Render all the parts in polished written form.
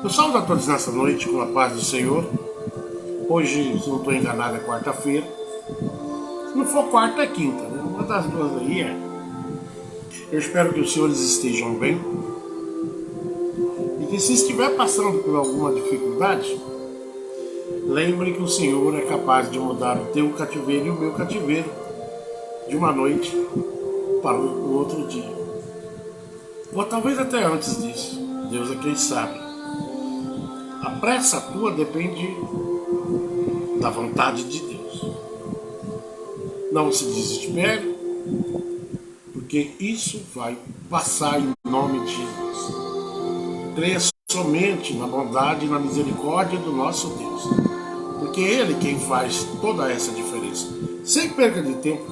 Eu saúdo a todos nessa noite com a paz do Senhor. Hoje, se não estou enganado, é quarta-feira. Se não for quarta, é quinta, né? Uma das duas aí é. Eu espero que os senhores estejam bem. E que se estiver passando por alguma dificuldade, lembre que o Senhor é capaz de mudar o teu cativeiro e o meu cativeiro de uma noite para o outro dia. Ou talvez até antes disso. Deus é quem sabe. A pressa tua depende da vontade de Deus. Não se desespere, porque isso vai passar em nome de Jesus. Creia somente na bondade e na misericórdia do nosso Deus, porque é Ele quem faz toda essa diferença. Sem perca de tempo,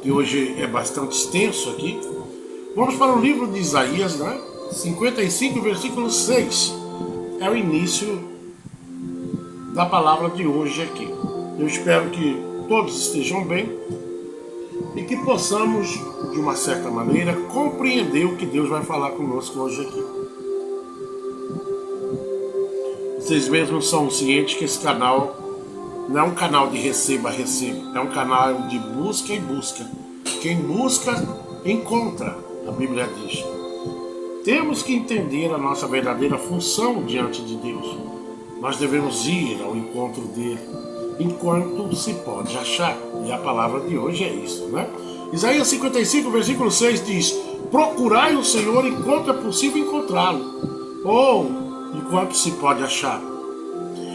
que hoje é bastante extenso aqui, vamos para o livro de Isaías, né? 55, versículo 6. É o início da palavra de hoje aqui. Eu espero que todos estejam bem e que possamos, de uma certa maneira, compreender o que Deus vai falar conosco hoje aqui. Vocês mesmos são cientes que esse canal não é um canal de receba, é um canal de busca e busca. Quem busca, encontra, a Bíblia diz. Temos que entender a nossa verdadeira função diante de Deus. Nós devemos ir ao encontro dele enquanto se pode achar. E a palavra de hoje é isso, né? Isaías 55, versículo 6 diz: procurai o Senhor enquanto é possível encontrá-lo, ou enquanto se pode achar,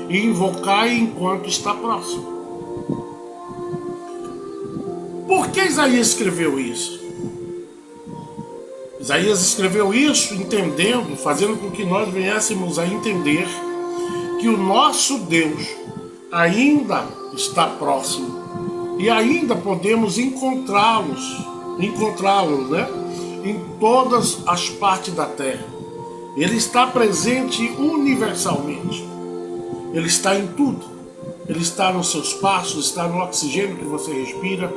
e invocai enquanto está próximo. Por que Isaías escreveu isso? Isaías escreveu isso entendendo, fazendo com que nós viéssemos a entender que o nosso Deus ainda está próximo e ainda podemos encontrá-lo, né? Em todas as partes da terra. Ele está presente universalmente. Ele está em tudo. Ele está nos seus passos, está no oxigênio que você respira.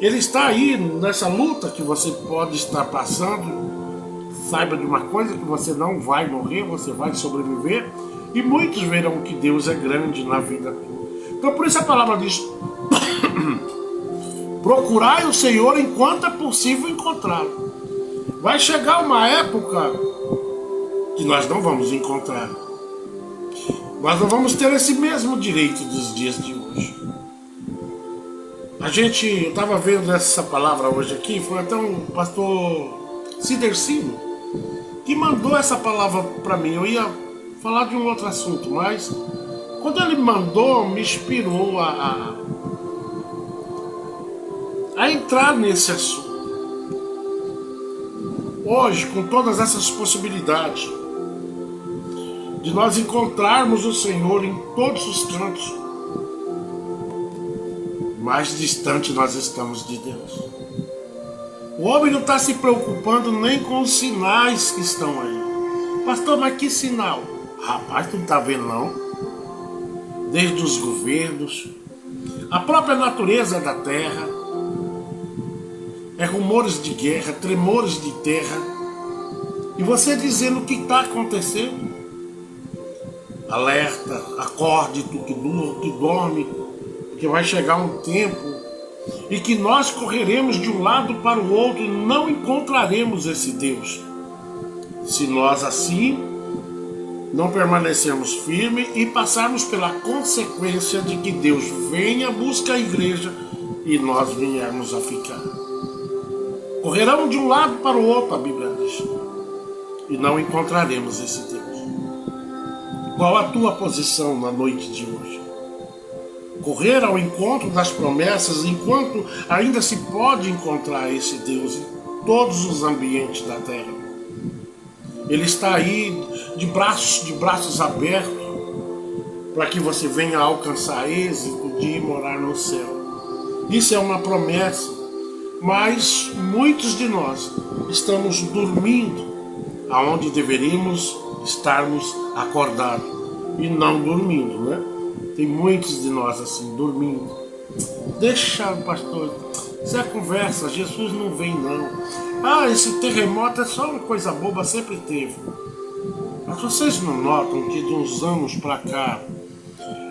Ele está aí nessa luta que você pode estar passando. Saiba de uma coisa, que você não vai morrer, você vai sobreviver. E muitos verão que Deus é grande na vida. Então por isso a palavra diz: procurai o Senhor enquanto é possível encontrá-lo. Vai chegar uma época que nós não vamos encontrar. Nós não vamos ter esse mesmo direito dos dias de hoje. Eu estava vendo essa palavra hoje aqui, foi até um pastor Cidercino que mandou essa palavra para mim. Eu ia falar de um outro assunto, mas quando ele mandou, me inspirou a entrar nesse assunto. Hoje, com todas essas possibilidades de nós encontrarmos o Senhor em todos os cantos, mais distante nós estamos de Deus. O homem não está se preocupando nem com os sinais que estão aí. Pastor, mas que sinal? Rapaz, tu não está vendo não? Desde os governos, a própria natureza da terra, rumores de guerra, tremores de terra, e você dizendo o que está acontecendo. Alerta, acorde, tu que dorme, porque vai chegar um tempo e que nós correremos de um lado para o outro e não encontraremos esse Deus. Se nós assim não permanecermos firmes e passarmos pela consequência de que Deus venha, busca a igreja e nós venhamos a ficar. Correrão de um lado para o outro, a Bíblia diz, e não encontraremos esse Deus. Qual a tua posição na noite de hoje? Correr ao encontro das promessas enquanto ainda se pode encontrar esse Deus em todos os ambientes da terra. Ele está aí de braços abertos para que você venha alcançar êxito de ir morar no céu. Isso é uma promessa, mas muitos de nós estamos dormindo aonde deveríamos estarmos acordados e não dormindo, né? Tem muitos de nós assim, dormindo. Deixa, pastor, isso é conversa, Jesus não vem não. Ah, esse terremoto é só uma coisa boba, sempre teve. Mas vocês não notam que de uns anos para cá,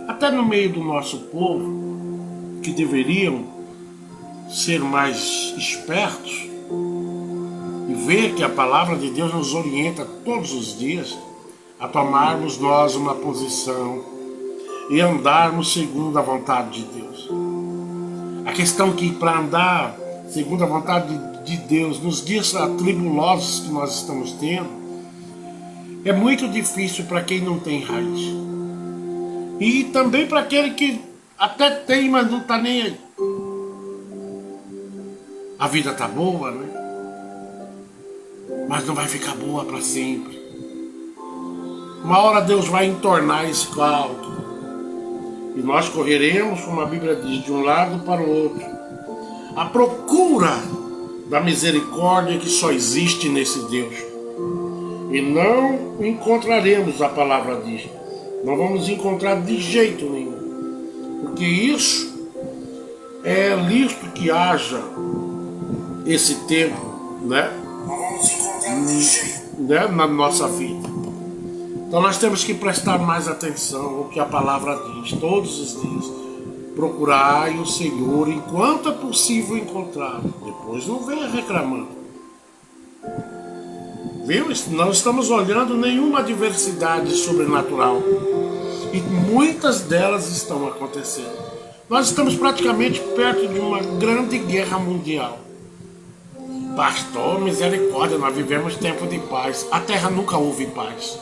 até no meio do nosso povo, que deveriam ser mais espertos e ver que a palavra de Deus nos orienta todos os dias a tomarmos nós uma posição e andarmos segundo a vontade de Deus. A questão que para andar segundo a vontade de Deus nos dias atribulosos que nós estamos tendo é muito difícil para quem não tem raiz. E também para aquele que até tem, mas não está nem aí. A vida está boa, né? Mas não vai ficar boa para sempre. Uma hora Deus vai entornar esse caldo. E nós correremos, como a Bíblia diz, de um lado para o outro, à procura da misericórdia que só existe nesse Deus. E não encontraremos, a palavra diz. Não vamos encontrar de jeito nenhum. Porque isso é lícito que haja esse tempo, né? Não vamos encontrar de jeito, né? Na nossa vida. Então nós temos que prestar mais atenção ao que a palavra diz todos os dias. Procurai o Senhor enquanto é possível encontrá-lo. Depois não venha reclamando. Viu? Não estamos olhando nenhuma adversidade sobrenatural. E muitas delas estão acontecendo. Nós estamos praticamente perto de uma grande guerra mundial. Pastor, misericórdia, nós vivemos tempo de paz. A terra nunca houve paz.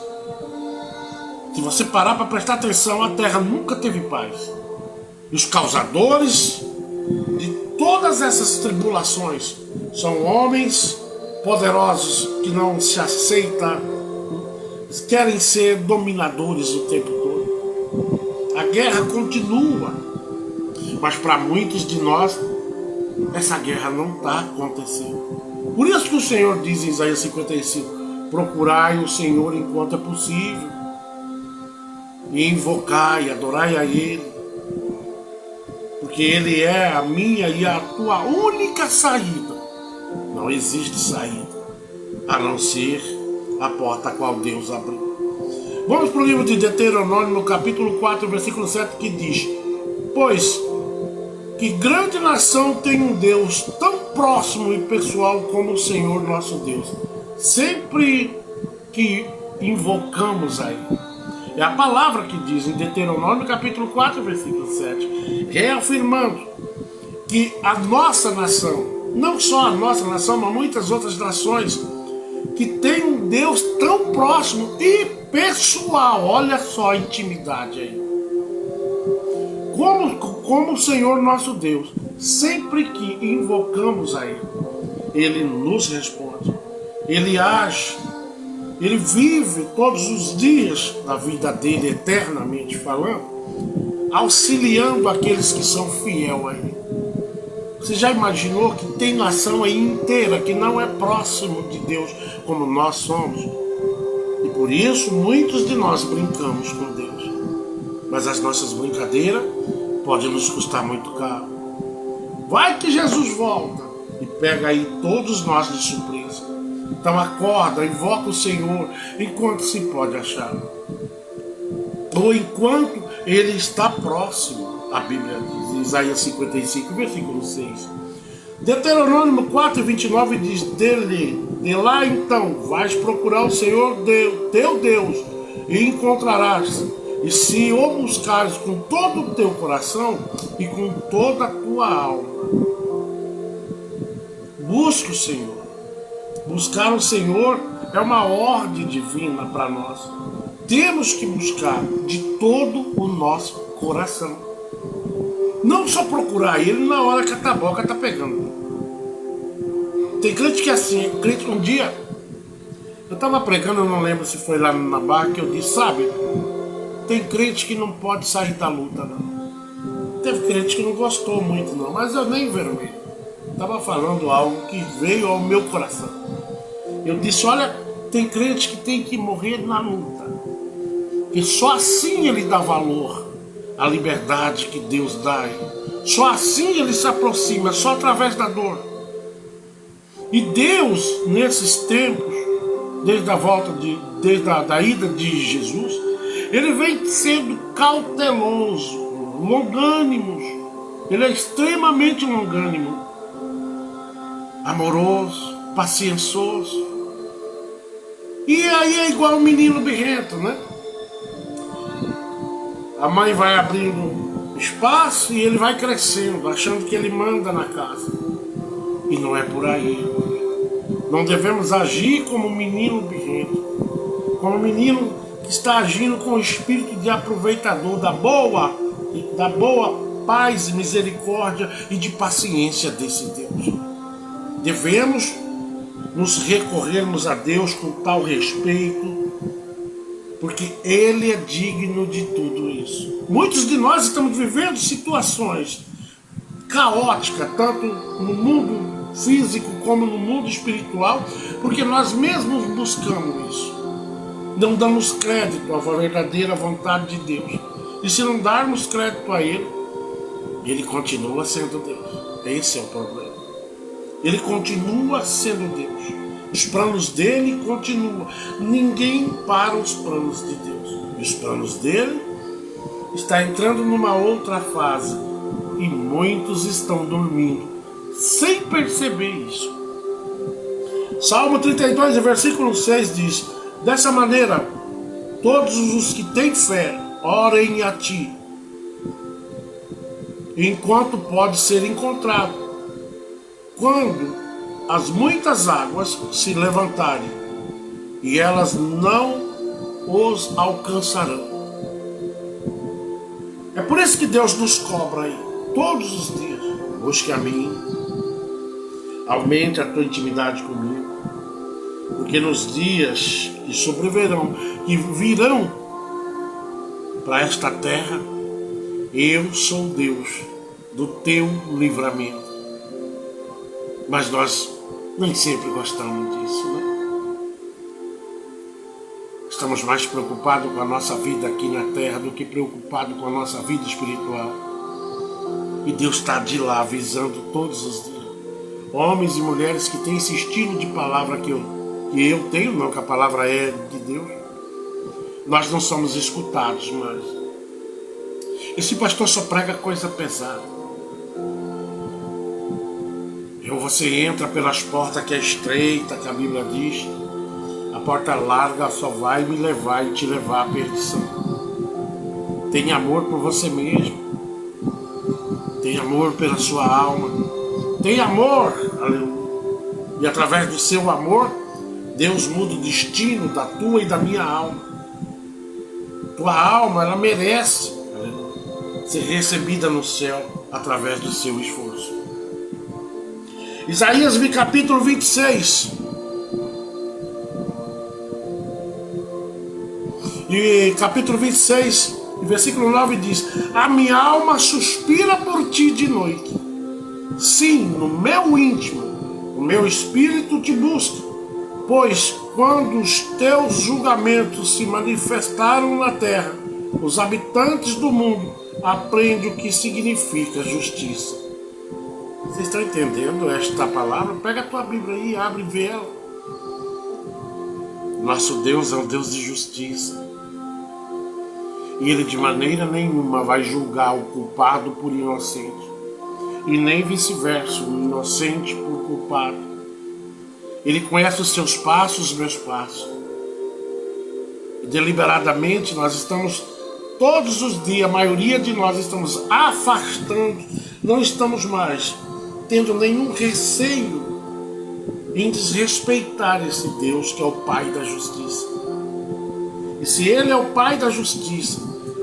Se você parar para prestar atenção, a terra nunca teve paz. E os causadores de todas essas tribulações são homens poderosos que não se aceitam, querem ser dominadores o tempo todo. A guerra continua, mas para muitos de nós, essa guerra não está acontecendo. Por isso que o Senhor diz em Isaías 55, procurai o Senhor enquanto é possível, e invocai, adorai a Ele, porque Ele é a minha e a tua única saída. Não existe saída, a não ser a porta a qual Deus abriu. Vamos para o livro de Deuteronômio, no capítulo 4, versículo 7, que diz: pois que grande nação tem um Deus tão próximo e pessoal como o Senhor nosso Deus, sempre que invocamos a Ele. É a palavra que diz em Deuteronômio capítulo 4, versículo 7, reafirmando que a nossa nação, não só a nossa nação, mas muitas outras nações, que tem um Deus tão próximo e pessoal, olha só a intimidade aí. Como o Senhor nosso Deus, sempre que invocamos a Ele, Ele nos responde, Ele age, Ele vive todos os dias da vida dele, eternamente falando, auxiliando aqueles que são fiéis a Ele. Você já imaginou que tem nação aí inteira que não é próximo de Deus como nós somos? E por isso muitos de nós brincamos com Deus. Mas as nossas brincadeiras podem nos custar muito caro. Vai que Jesus volta e pega aí todos nós de surpresa. Então acorda, invoca o Senhor enquanto se pode achar. Ou enquanto Ele está próximo, a Bíblia diz, em Isaías 55, versículo 6. Deuteronômio 4, 29 diz, de lá então vais procurar o Senhor teu Deus e encontrarás. E se o buscares com todo o teu coração e com toda a tua alma. Busque o Senhor. Buscar o Senhor é uma ordem divina para nós. Temos que buscar de todo o nosso coração. Não só procurar Ele na hora que a taboca está pegando. Tem crente que é assim, crente um dia, eu estava pregando, eu não lembro se foi lá na barra, que eu disse, sabe, tem crente que não pode sair da luta, não. Teve crente que não gostou muito, não, mas eu nem vermelho. Estava falando algo que veio ao meu coração. Eu disse, olha, tem crente que tem que morrer na luta. E só assim ele dá valor à liberdade que Deus dá. Só assim ele se aproxima, só através da dor. E Deus, nesses tempos, desde a ida de Jesus, ele vem sendo cauteloso, longânimo. Ele é extremamente longânimo, amoroso, paciencioso. E aí é igual um menino birrento, né? A mãe vai abrindo espaço e ele vai crescendo, achando que ele manda na casa. E não é por aí. Não devemos agir como um menino birrento, como um menino que está agindo com o espírito de aproveitador da boa paz e misericórdia e de paciência desse Deus. Devemos nos recorrermos a Deus com tal respeito, porque Ele é digno de tudo isso. Muitos de nós estamos vivendo situações caóticas, tanto no mundo físico como no mundo espiritual, porque nós mesmos buscamos isso. Não damos crédito à verdadeira vontade de Deus. E se não darmos crédito a Ele, Ele continua sendo Deus. Esse é o problema. Ele continua sendo Deus. Os planos dele continuam. Ninguém para os planos de Deus. E os planos dele estão entrando numa outra fase. E muitos estão dormindo, sem perceber isso. Salmo 32, versículo 6 diz: dessa maneira, todos os que têm fé, orem a ti, enquanto pode ser encontrado. Quando as muitas águas se levantarem, e elas não os alcançarão. É por isso que Deus nos cobra aí, todos os dias. Busque a mim, aumente a tua intimidade comigo, porque nos dias que sobrevirão, que virão para esta terra, eu sou Deus do teu livramento. Mas nós nem sempre gostamos disso, né? Estamos mais preocupados com a nossa vida aqui na terra do que preocupados com a nossa vida espiritual. E Deus está de lá avisando todos os dias. Homens e mulheres que têm esse estilo de palavra que eu tenho, não que a palavra é de Deus. Nós não somos escutados mais. Esse pastor só prega coisa pesada. Você entra pelas portas que é estreita, que a Bíblia diz. A porta larga só vai me levar e te levar à perdição. Tenha amor por você mesmo. Tenha amor pela sua alma. Tenha amor, aleluia. E através do seu amor, Deus muda o destino da tua e da minha alma. Tua alma, ela merece, aleluia, ser recebida no céu através do seu esforço. Isaías capítulo 26. E capítulo 26, versículo 9 diz: a minha alma suspira por ti de noite. Sim, no meu íntimo, o meu espírito te busca. Pois quando os teus julgamentos se manifestaram na terra, os habitantes do mundo aprendem o que significa justiça. Vocês estão entendendo esta palavra? Pega a tua Bíblia aí, abre e vê ela. Nosso Deus é um Deus de justiça. E Ele de maneira nenhuma vai julgar o culpado por inocente. E nem vice-versa, o inocente por culpado. Ele conhece os seus passos, os meus passos. E deliberadamente nós estamos, todos os dias, a maioria de nós estamos afastando, não estamos mais tendo nenhum receio em desrespeitar esse Deus que é o Pai da Justiça. E se Ele é o Pai da Justiça,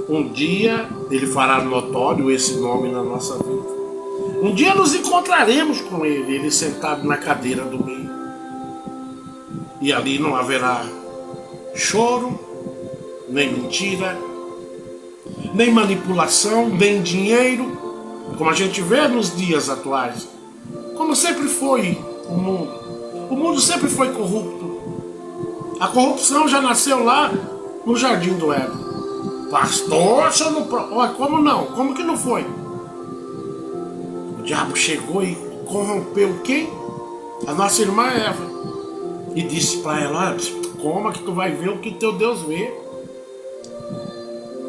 um dia Ele fará notório esse nome na nossa vida. Um dia nos encontraremos com Ele sentado na cadeira do meio. E ali não haverá choro, nem mentira, nem manipulação, nem dinheiro, como a gente vê nos dias atuais. Como sempre foi o mundo. O mundo sempre foi corrupto. A corrupção já nasceu lá no Jardim do Éden. Pastor, você não... Olha, como não? Como que não foi? O diabo chegou e corrompeu quem? A nossa irmã Eva. E disse para ela: olha, coma que tu vai ver o que teu Deus vê.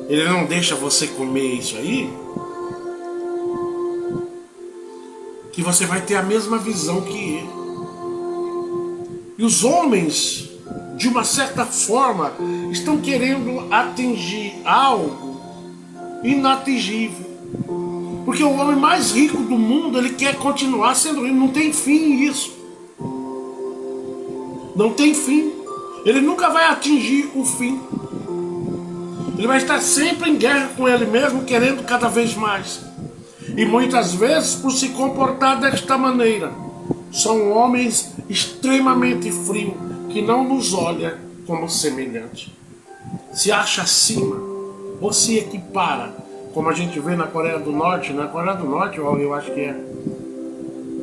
Ele não deixa você comer isso aí, que você vai ter a mesma visão que ele. E os homens, de uma certa forma, estão querendo atingir algo inatingível. Porque o homem mais rico do mundo, ele quer continuar sendo rico. Não tem fim isso. Não tem fim. Ele nunca vai atingir o fim. Ele vai estar sempre em guerra com ele mesmo, querendo cada vez mais. E muitas vezes, por se comportar desta maneira, são homens extremamente frios, que não nos olham como semelhante. Se acha acima, ou se equipara, como a gente vê na Coreia do Norte. Na Coreia do Norte, eu acho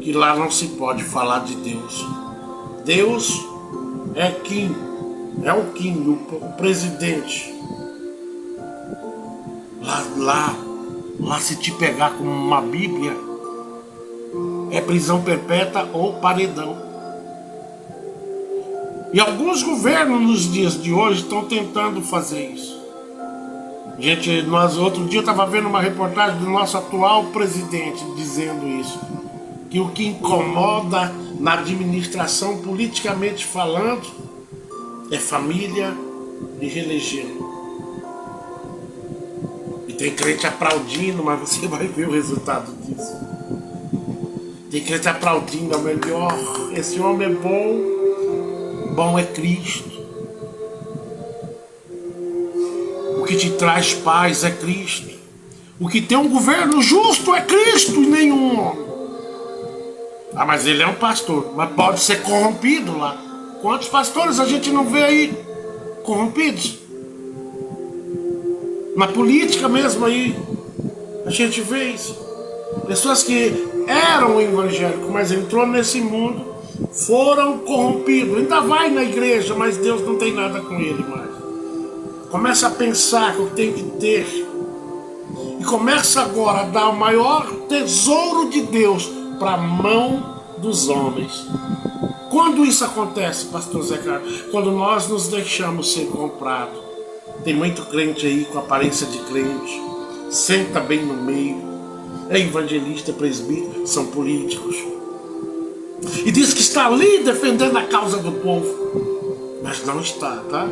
que lá não se pode falar de Deus. Deus é Kim, é o Kim, o presidente. Lá se te pegar com uma Bíblia, é prisão perpétua ou paredão. E alguns governos nos dias de hoje estão tentando fazer isso. Gente, outro dia eu estava vendo uma reportagem do nosso atual presidente dizendo isso. Que o que incomoda na administração, politicamente falando, é família e religião. E tem crente aplaudindo, mas você vai ver o resultado disso. Tem crente aplaudindo, é o melhor, esse homem é bom, bom é Cristo. O que te traz paz é Cristo. O que tem um governo justo é Cristo e nenhum homem. Ah, mas ele é um pastor, mas pode ser corrompido lá. Quantos pastores a gente não vê aí corrompidos? Na política mesmo aí, a gente vê isso. Pessoas que eram evangélicos, mas entrou nesse mundo, foram corrompidos. Ainda vai na igreja, mas Deus não tem nada com ele mais. Começa a pensar que tem que ter. E começa agora a dar o maior tesouro de Deus para a mão dos homens. Quando isso acontece, pastor Zé Carlos? Quando nós nos deixamos ser comprados. Tem muito crente aí com aparência de crente, senta bem no meio, é evangelista, presbítero, são políticos. E diz que está ali defendendo a causa do povo. Mas não está, tá?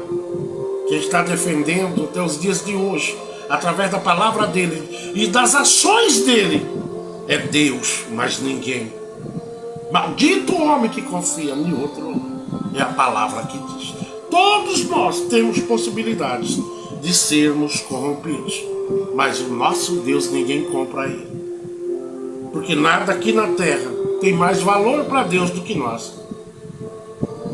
Quem está defendendo até os dias de hoje, através da palavra dele e das ações dele, é Deus, mas ninguém. Maldito o homem que confia em outro homem. É a palavra que diz. Todos nós temos possibilidades de sermos corrompidos, mas o nosso Deus ninguém compra ele. Porque nada aqui na terra tem mais valor para Deus do que nós.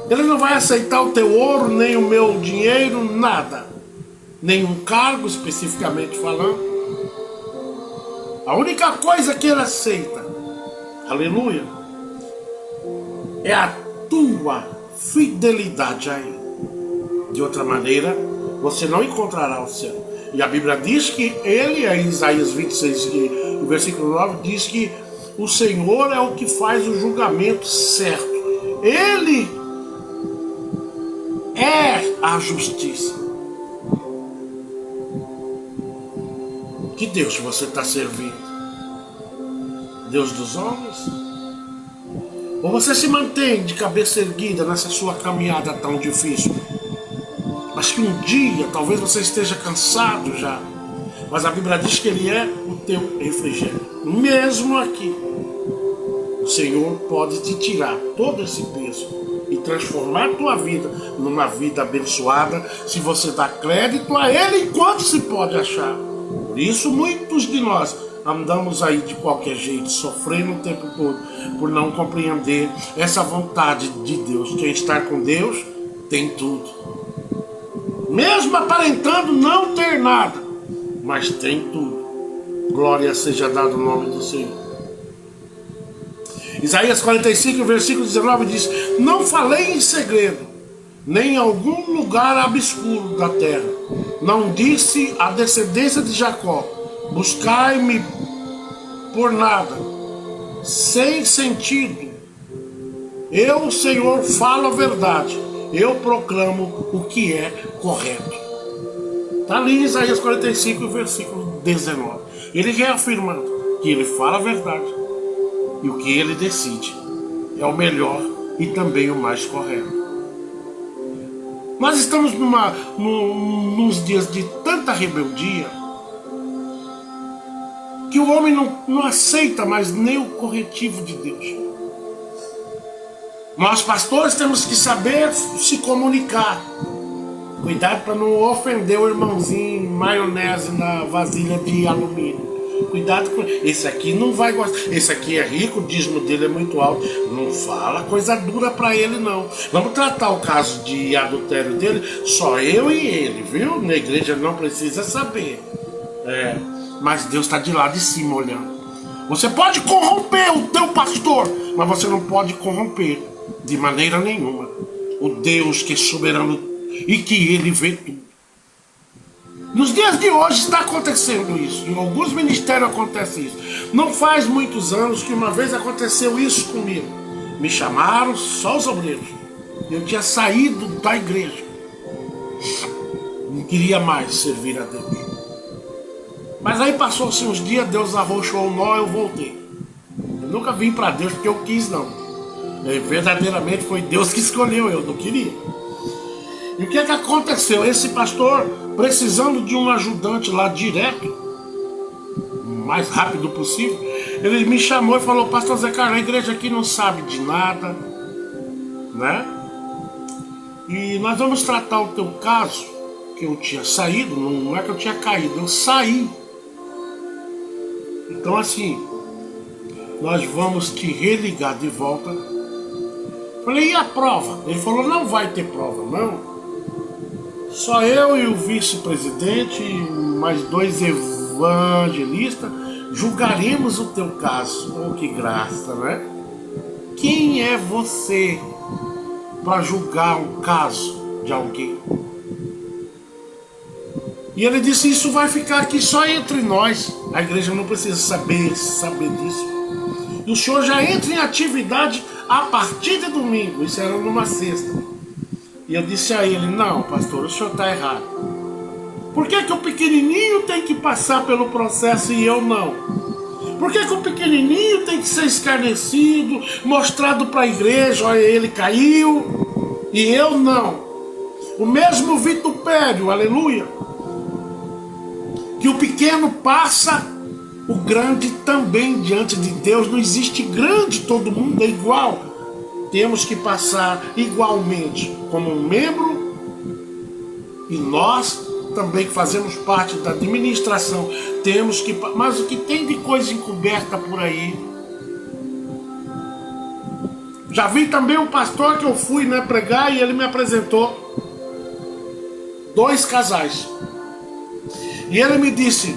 Ele não vai aceitar o teu ouro, nem o meu dinheiro, nada. Nenhum cargo, especificamente falando. A única coisa que ele aceita, aleluia, é a tua fidelidade a ele. De outra maneira, você não encontrará o céu. E a Bíblia diz que ele, em Isaías 26, no versículo 9, diz que o Senhor é o que faz o julgamento certo. Ele é a justiça. Que Deus você está servindo? Deus dos homens? Ou você se mantém de cabeça erguida nessa sua caminhada tão difícil? Mas que um dia, talvez você esteja cansado já, mas a Bíblia diz que Ele é o teu refrigério. Mesmo aqui, o Senhor pode te tirar todo esse peso e transformar a tua vida numa vida abençoada, se você dá crédito a Ele enquanto se pode achar. Por isso, muitos de nós andamos aí de qualquer jeito, sofrendo o tempo todo, por não compreender essa vontade de Deus. Quem está com Deus tem tudo. Mesmo aparentando não ter nada, mas tem tudo. Glória seja dado o nome do Senhor. Isaías 45, versículo 19 diz: não falei em segredo, nem em algum lugar obscuro da terra. Não disse à descendência de Jacó: buscai-me por nada, sem sentido. Eu, o Senhor, falo a verdade. eu proclamo o que é correto. Está ali em Isaías 45, versículo 19. Ele reafirmando que ele fala a verdade e o que ele decide é o melhor e também o mais correto. Nós estamos nos dias de tanta rebeldia que o homem não aceita mais nem o corretivo de Deus. Nós pastores temos que saber se comunicar. Cuidado para não ofender o irmãozinho maionese na vasilha de alumínio. Cuidado com esse aqui, não vai gostar. Esse aqui é rico, o dízimo dele é muito alto. Não fala coisa dura para ele, não. Vamos tratar o caso de adultério dele, só eu e ele, viu? Na igreja não precisa saber. Mas Deus está de lá de cima olhando. Você pode corromper o teu pastor, mas você não pode corromper de maneira nenhuma o Deus que é soberano e que ele vê tudo. Nos dias de hoje está acontecendo isso. Em alguns ministérios acontece isso. Não faz muitos anos que uma vez aconteceu isso comigo. Me chamaram, só os obreiros. Eu tinha saído da igreja. Não queria mais servir a Deus. Mas aí passou-se uns dias, Deus arrochou o nó, eu voltei. Eu nunca vim para Deus porque eu quis, não. Verdadeiramente foi Deus que escolheu, eu não queria. E o que aconteceu? Esse pastor, precisando de um ajudante lá direto, o mais rápido possível, ele me chamou e falou: pastor Zé Carlos, a igreja aqui não sabe de nada, né? E nós vamos tratar o teu caso, que eu tinha saído, não é que eu tinha caído, eu saí. Então assim, nós vamos te religar de volta. Falei, e a prova? Ele falou, não vai ter prova, não. Só eu e o vice-presidente, mais 2 evangelistas, julgaremos o teu caso. Oh, que graça, né? Quem é você para julgar um caso de alguém? E ele disse, isso vai ficar aqui só entre nós. A igreja não precisa saber disso. E o senhor já entra em atividade a partir de domingo. Isso era numa sexta. E eu disse a ele, não, pastor, o senhor está errado. Por que o pequenininho tem que passar pelo processo e eu não? Por que o pequenininho tem que ser escarnecido, mostrado para a igreja, olha, ele caiu, e eu não? O mesmo vitupério, aleluia, que o pequeno passa, o grande também diante de Deus. Não existe grande, todo mundo é igual. Temos que passar igualmente como um membro, e nós também que fazemos parte da administração temos que, mas o que tem de coisa encoberta por aí? Já vi também um pastor que eu fui pregar e ele me apresentou 2 casais e ele me disse,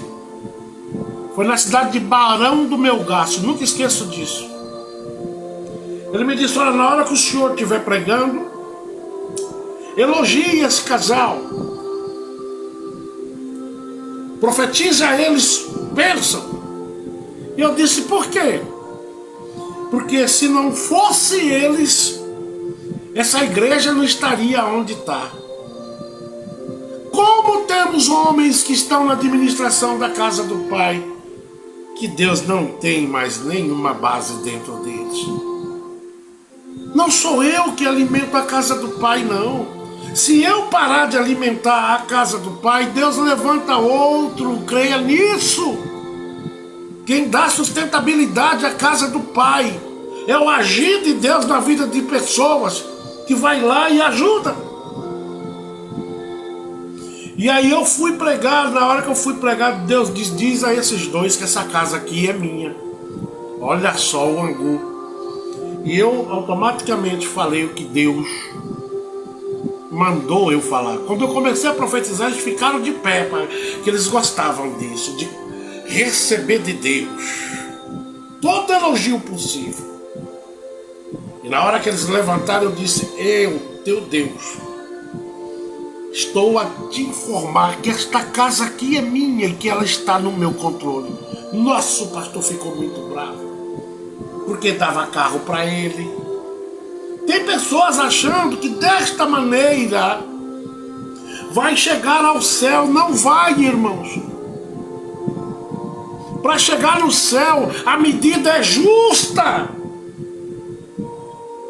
foi na cidade de Barão do Melgaço, nunca esqueço disso. Ele me disse, olha, na hora que o senhor estiver pregando, elogie esse casal, profetize a eles, bênção. E eu disse, por quê? Porque se não fosse eles, essa igreja não estaria onde está. Como temos homens que estão na administração da casa do Pai, que Deus não tem mais nenhuma base dentro deles. Não sou eu que alimento a casa do Pai, não. Se eu parar de alimentar a casa do Pai, Deus levanta outro, creia nisso. Quem dá sustentabilidade à casa do Pai é o agir de Deus na vida de pessoas que vai lá e ajuda. E aí eu fui pregar, na hora que eu fui pregar, Deus diz a esses 2 que essa casa aqui é minha. Olha só o angu. E eu automaticamente falei o que Deus mandou eu falar. Quando eu comecei a profetizar, eles ficaram de pé, que eles gostavam disso, de receber de Deus todo elogio possível. E na hora que eles levantaram, eu disse, eu, teu Deus, estou a te informar que esta casa aqui é minha e que ela está no meu controle. Nossa, o pastor ficou muito bravo, porque dava carro para ele, Tem pessoas achando que desta maneira vai chegar ao céu. Não vai, irmãos. Para chegar no céu, a medida é justa.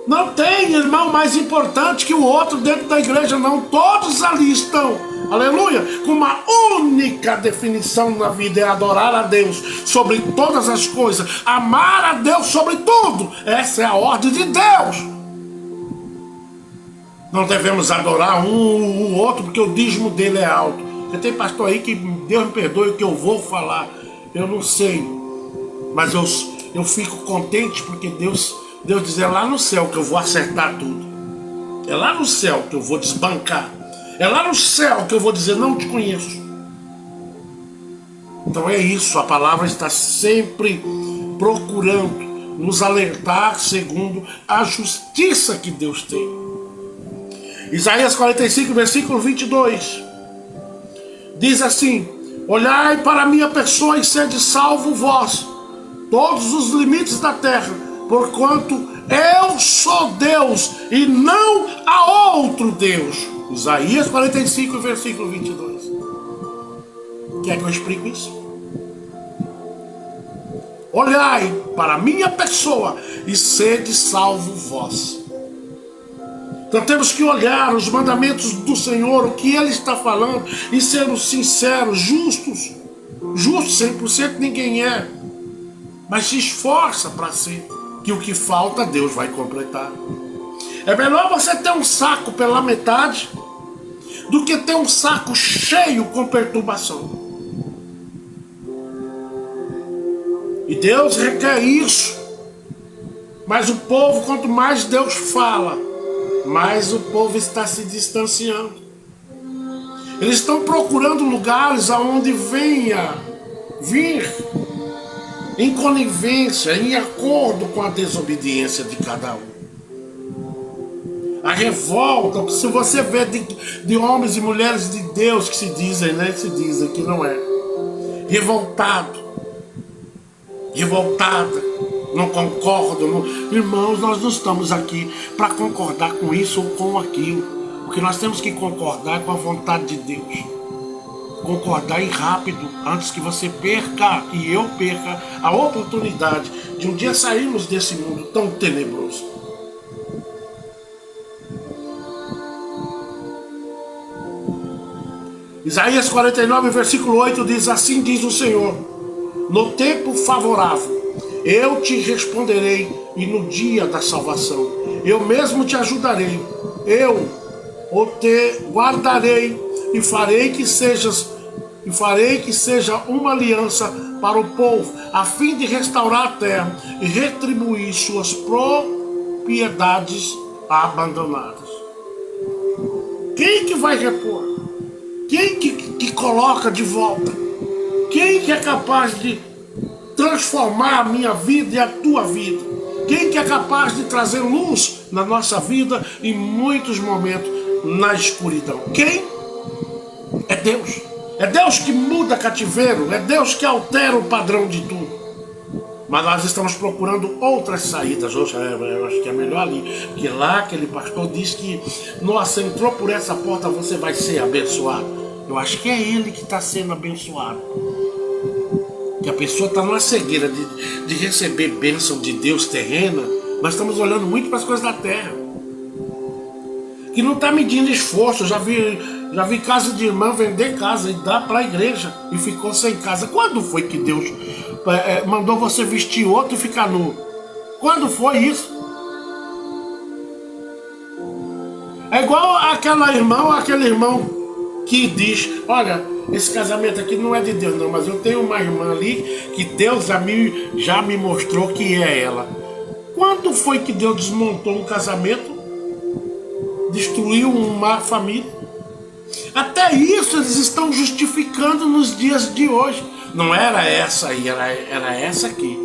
Não tem irmão mais importante que o outro dentro da igreja, não. Todos ali estão, aleluia, com uma única definição na vida: é adorar a Deus sobre todas as coisas, amar a Deus sobre tudo. Essa é a ordem de Deus. Não devemos adorar um o outro porque o dízimo dele é alto. Porque tem pastor aí que, Deus me perdoe o que eu vou falar, eu não sei, mas eu fico contente porque Deus diz: é lá no céu que eu vou acertar tudo. É lá no céu que eu vou desbancar. É lá no céu que eu vou dizer: não te conheço. Então é isso, a palavra está sempre procurando nos alertar segundo a justiça que Deus tem. Isaías 45, versículo 22, diz assim: olhai para a minha pessoa e sede salvo vós, todos os limites da terra, porquanto eu sou Deus e não há outro Deus. Isaías 45, versículo 22. Quer que eu explique isso? Olhai para a minha pessoa e sede salvo vós. Então temos que olhar os mandamentos do Senhor, o que Ele está falando, e sermos sinceros, justos. Justos 100% ninguém é, mas se esforça para ser, que o que falta Deus vai completar. É melhor você ter um saco pela metade do que ter um saco cheio com perturbação. E Deus requer isso. Mas o povo, quanto mais Deus fala, mais o povo está se distanciando. Eles estão procurando lugares aonde venha vir em conivência, em acordo com a desobediência de cada um. A revolta, se você vê de homens e mulheres de Deus que se dizem, né? Se dizem que não é. Revoltado, revoltada, não concordam. Não. Irmãos, nós não estamos aqui para concordar com isso ou com aquilo. O que nós temos que concordar é com a vontade de Deus. Concordar e rápido, antes que você perca e eu perca a oportunidade de um dia sairmos desse mundo tão tenebroso. Isaías 49, versículo 8 diz: assim diz o Senhor: no tempo favorável eu te responderei, e no dia da salvação eu mesmo te ajudarei. Eu o te guardarei e farei que seja uma aliança para o povo, a fim de restaurar a terra e retribuir suas propriedades abandonadas. Quem que vai repor? Quem que coloca de volta? Quem que é capaz de transformar a minha vida e a tua vida? Quem que é capaz de trazer luz na nossa vida em muitos momentos na escuridão? Quem? É Deus. É Deus que muda cativeiro, é Deus que altera o padrão de tudo. Mas nós estamos procurando outras saídas. Eu acho que é melhor ali, porque lá aquele pastor diz que, nossa, entrou por essa porta, você vai ser abençoado. Eu acho que é ele que está sendo abençoado. Que a pessoa está numa cegueira de receber bênção de Deus terrena. Nós estamos olhando muito para as coisas da terra, que não está medindo esforço. Já vi casa de irmã vender casa e dar para a igreja e ficou sem casa. Quando foi que Deus mandou você vestir outro e ficar nu? Quando foi isso? É igual aquela irmã ou aquele irmão que diz: olha, esse casamento aqui não é de Deus não, mas eu tenho uma irmã ali que Deus já me mostrou que é ela. Quando foi que Deus desmontou um casamento? Destruiu uma família? Até isso eles estão justificando nos dias de hoje. Não era essa aí, era essa aqui.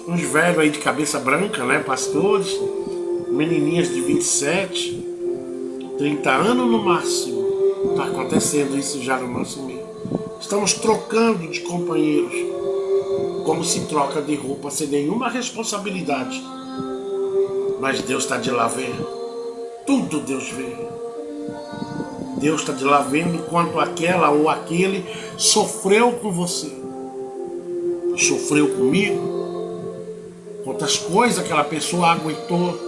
Uns velhos aí de cabeça branca, né, pastores, menininhas de 27, 30 anos no máximo. Está acontecendo isso já no nosso meio. Estamos trocando de companheiros, como se troca de roupa, sem nenhuma responsabilidade. Mas Deus está de lá vendo. Tudo Deus vê. Deus está de lá vendo quanto aquela ou aquele sofreu com você. Sofreu comigo. Quantas coisas aquela pessoa aguentou.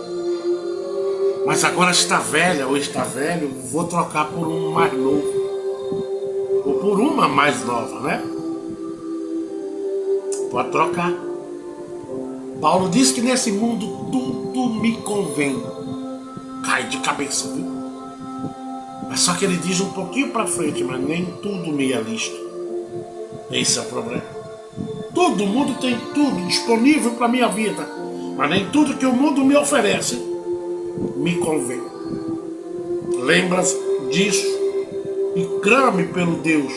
Mas agora está velha ou está velho, vou trocar por um mais novo. Ou por uma mais nova, né? Pode trocar. Paulo diz que nesse mundo tudo me convém. Cai de cabeça, viu? Mas só que ele diz um pouquinho para frente, mas nem tudo me é lícito. Esse é o problema. Todo mundo tem tudo disponível para minha vida, mas nem tudo que o mundo me oferece me convém. Lembra disso e clame pelo Deus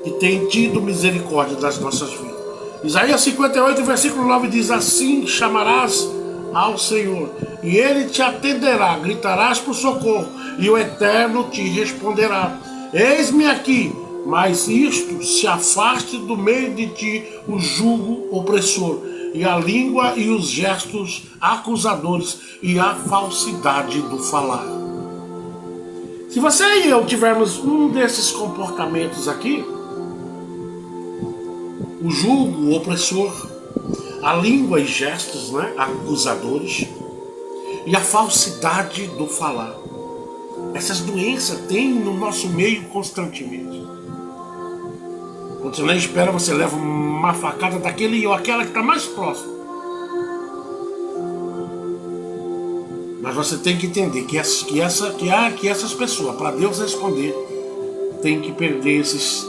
que tem tido misericórdia das nossas vidas. Isaías 58, versículo 9 diz: assim chamarás ao Senhor, e Ele te atenderá, gritarás por socorro, e o Eterno te responderá: eis-me aqui. Mas isto se afaste do meio de ti o jugo opressor, e a língua e os gestos acusadores, e a falsidade do falar. Se você e eu tivermos um desses comportamentos aqui, o jugo, o opressor, a língua e gestos, né, acusadores, e a falsidade do falar. Essas doenças tem no nosso meio constantemente. Quando você nem espera, você leva uma facada daquele ou aquela que está mais próximo. Mas você tem que entender que essas pessoas, para Deus responder, tem que perder esses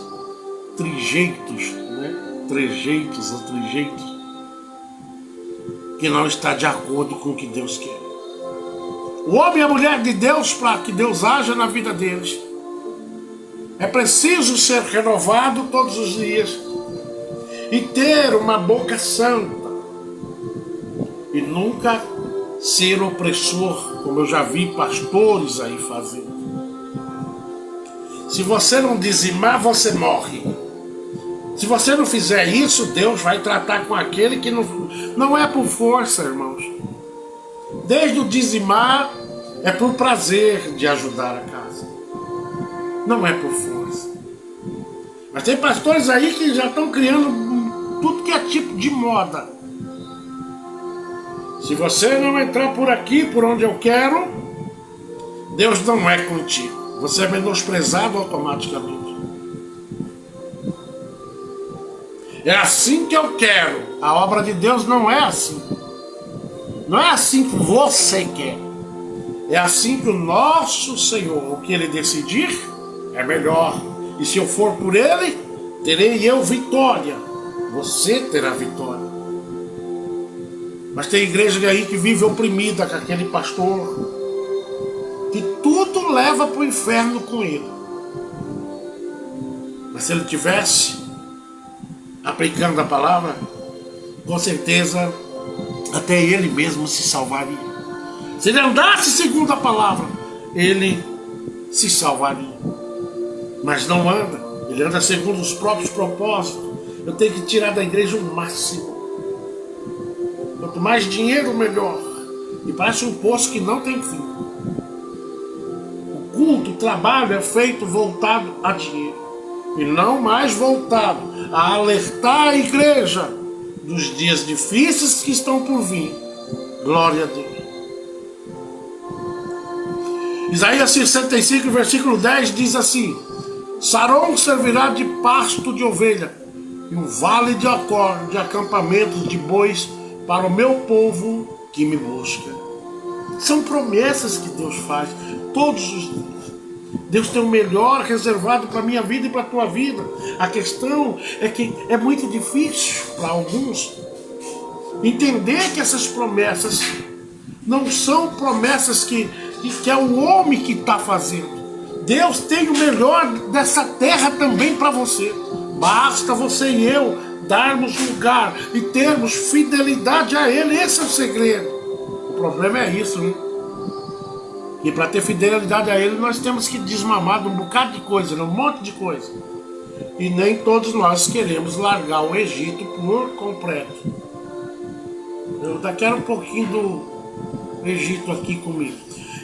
trejeitos, né? Trejeitos, que não está de acordo com o que Deus quer. O homem e a mulher de Deus, para que Deus haja na vida deles, é preciso ser renovado todos os dias e ter uma boca santa e nunca ser opressor, como eu já vi pastores aí fazendo. Se você não dizimar, você morre. Se você não fizer isso, Deus vai tratar com aquele que não é por força, irmãos. Desde o dizimar é por prazer de ajudar a casa. Não é por força. Mas tem pastores aí que já estão criando tudo que é tipo de moda. Se você não entrar por aqui, por onde eu quero, Deus não é contigo. Você é menosprezado automaticamente. É assim que eu quero. A obra de Deus não é assim. Não é assim que você quer. É assim que o nosso Senhor, o que Ele decidir, é melhor. E se eu for por Ele, terei eu vitória. Você terá vitória. Mas tem igreja aí que vive oprimida com aquele pastor, que tudo leva para o inferno com ele. Mas se ele tivesse aplicando a palavra, com certeza até ele mesmo se salvaria. Se ele andasse segundo a palavra, ele se salvaria. Mas não anda, ele anda segundo os próprios propósitos. Eu tenho que tirar da igreja o máximo. Quanto mais dinheiro, melhor. E parece um poço que não tem fim. O culto, o trabalho é feito voltado a dinheiro. E não mais voltado a alertar a igreja dos dias difíceis que estão por vir. Glória a Deus. Isaías 65, versículo 10 diz assim: Saron servirá de pasto de ovelha, e um vale de Acor de acampamentos de bois para o meu povo que me busca. São promessas que Deus faz todos os dias. Deus tem o melhor reservado para a minha vida e para a tua vida. A questão é que é muito difícil para alguns entender que essas promessas não são promessas que é o homem que está fazendo. Deus tem o melhor dessa terra também para você. Basta você e eu darmos lugar e termos fidelidade a Ele. Esse é o segredo. O problema é isso, né? E para ter fidelidade a Ele, nós temos que desmamar de um bocado de coisa, um monte de coisa. E nem todos nós queremos largar o Egito por completo. Daqui a um pouquinho Egito aqui comigo.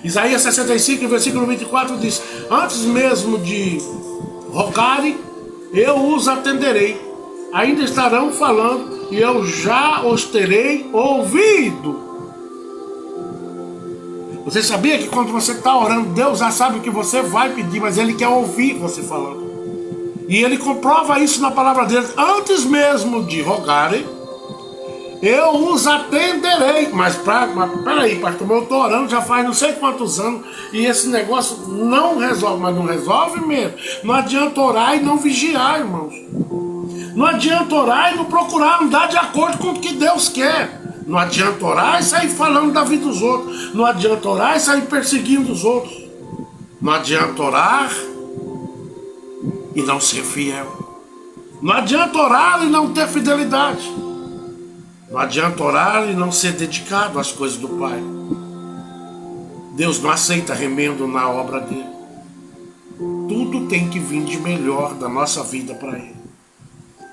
Isaías 65, versículo 24 diz: antes mesmo de rogarem, eu os atenderei. Ainda estarão falando e eu já os terei ouvido. Você sabia que quando você está orando, Deus já sabe o que você vai pedir, mas Ele quer ouvir você falando. E Ele comprova isso na palavra dele. Antes mesmo de rogarem, eu os atenderei. Mas peraí, pastor, eu estou orando já faz não sei quantos anos e esse negócio não resolve. Mas não resolve mesmo. Não adianta orar e não vigiar, irmãos. Não adianta orar e não procurar andar de acordo com o que Deus quer. Não adianta orar e sair falando da vida dos outros. Não adianta orar e sair perseguindo os outros. Não adianta orar e não ser fiel. Não adianta orar e não ter fidelidade. Não adianta orar e não ser dedicado às coisas do Pai. Deus não aceita remendo na obra dele. Tudo tem que vir de melhor da nossa vida para Ele.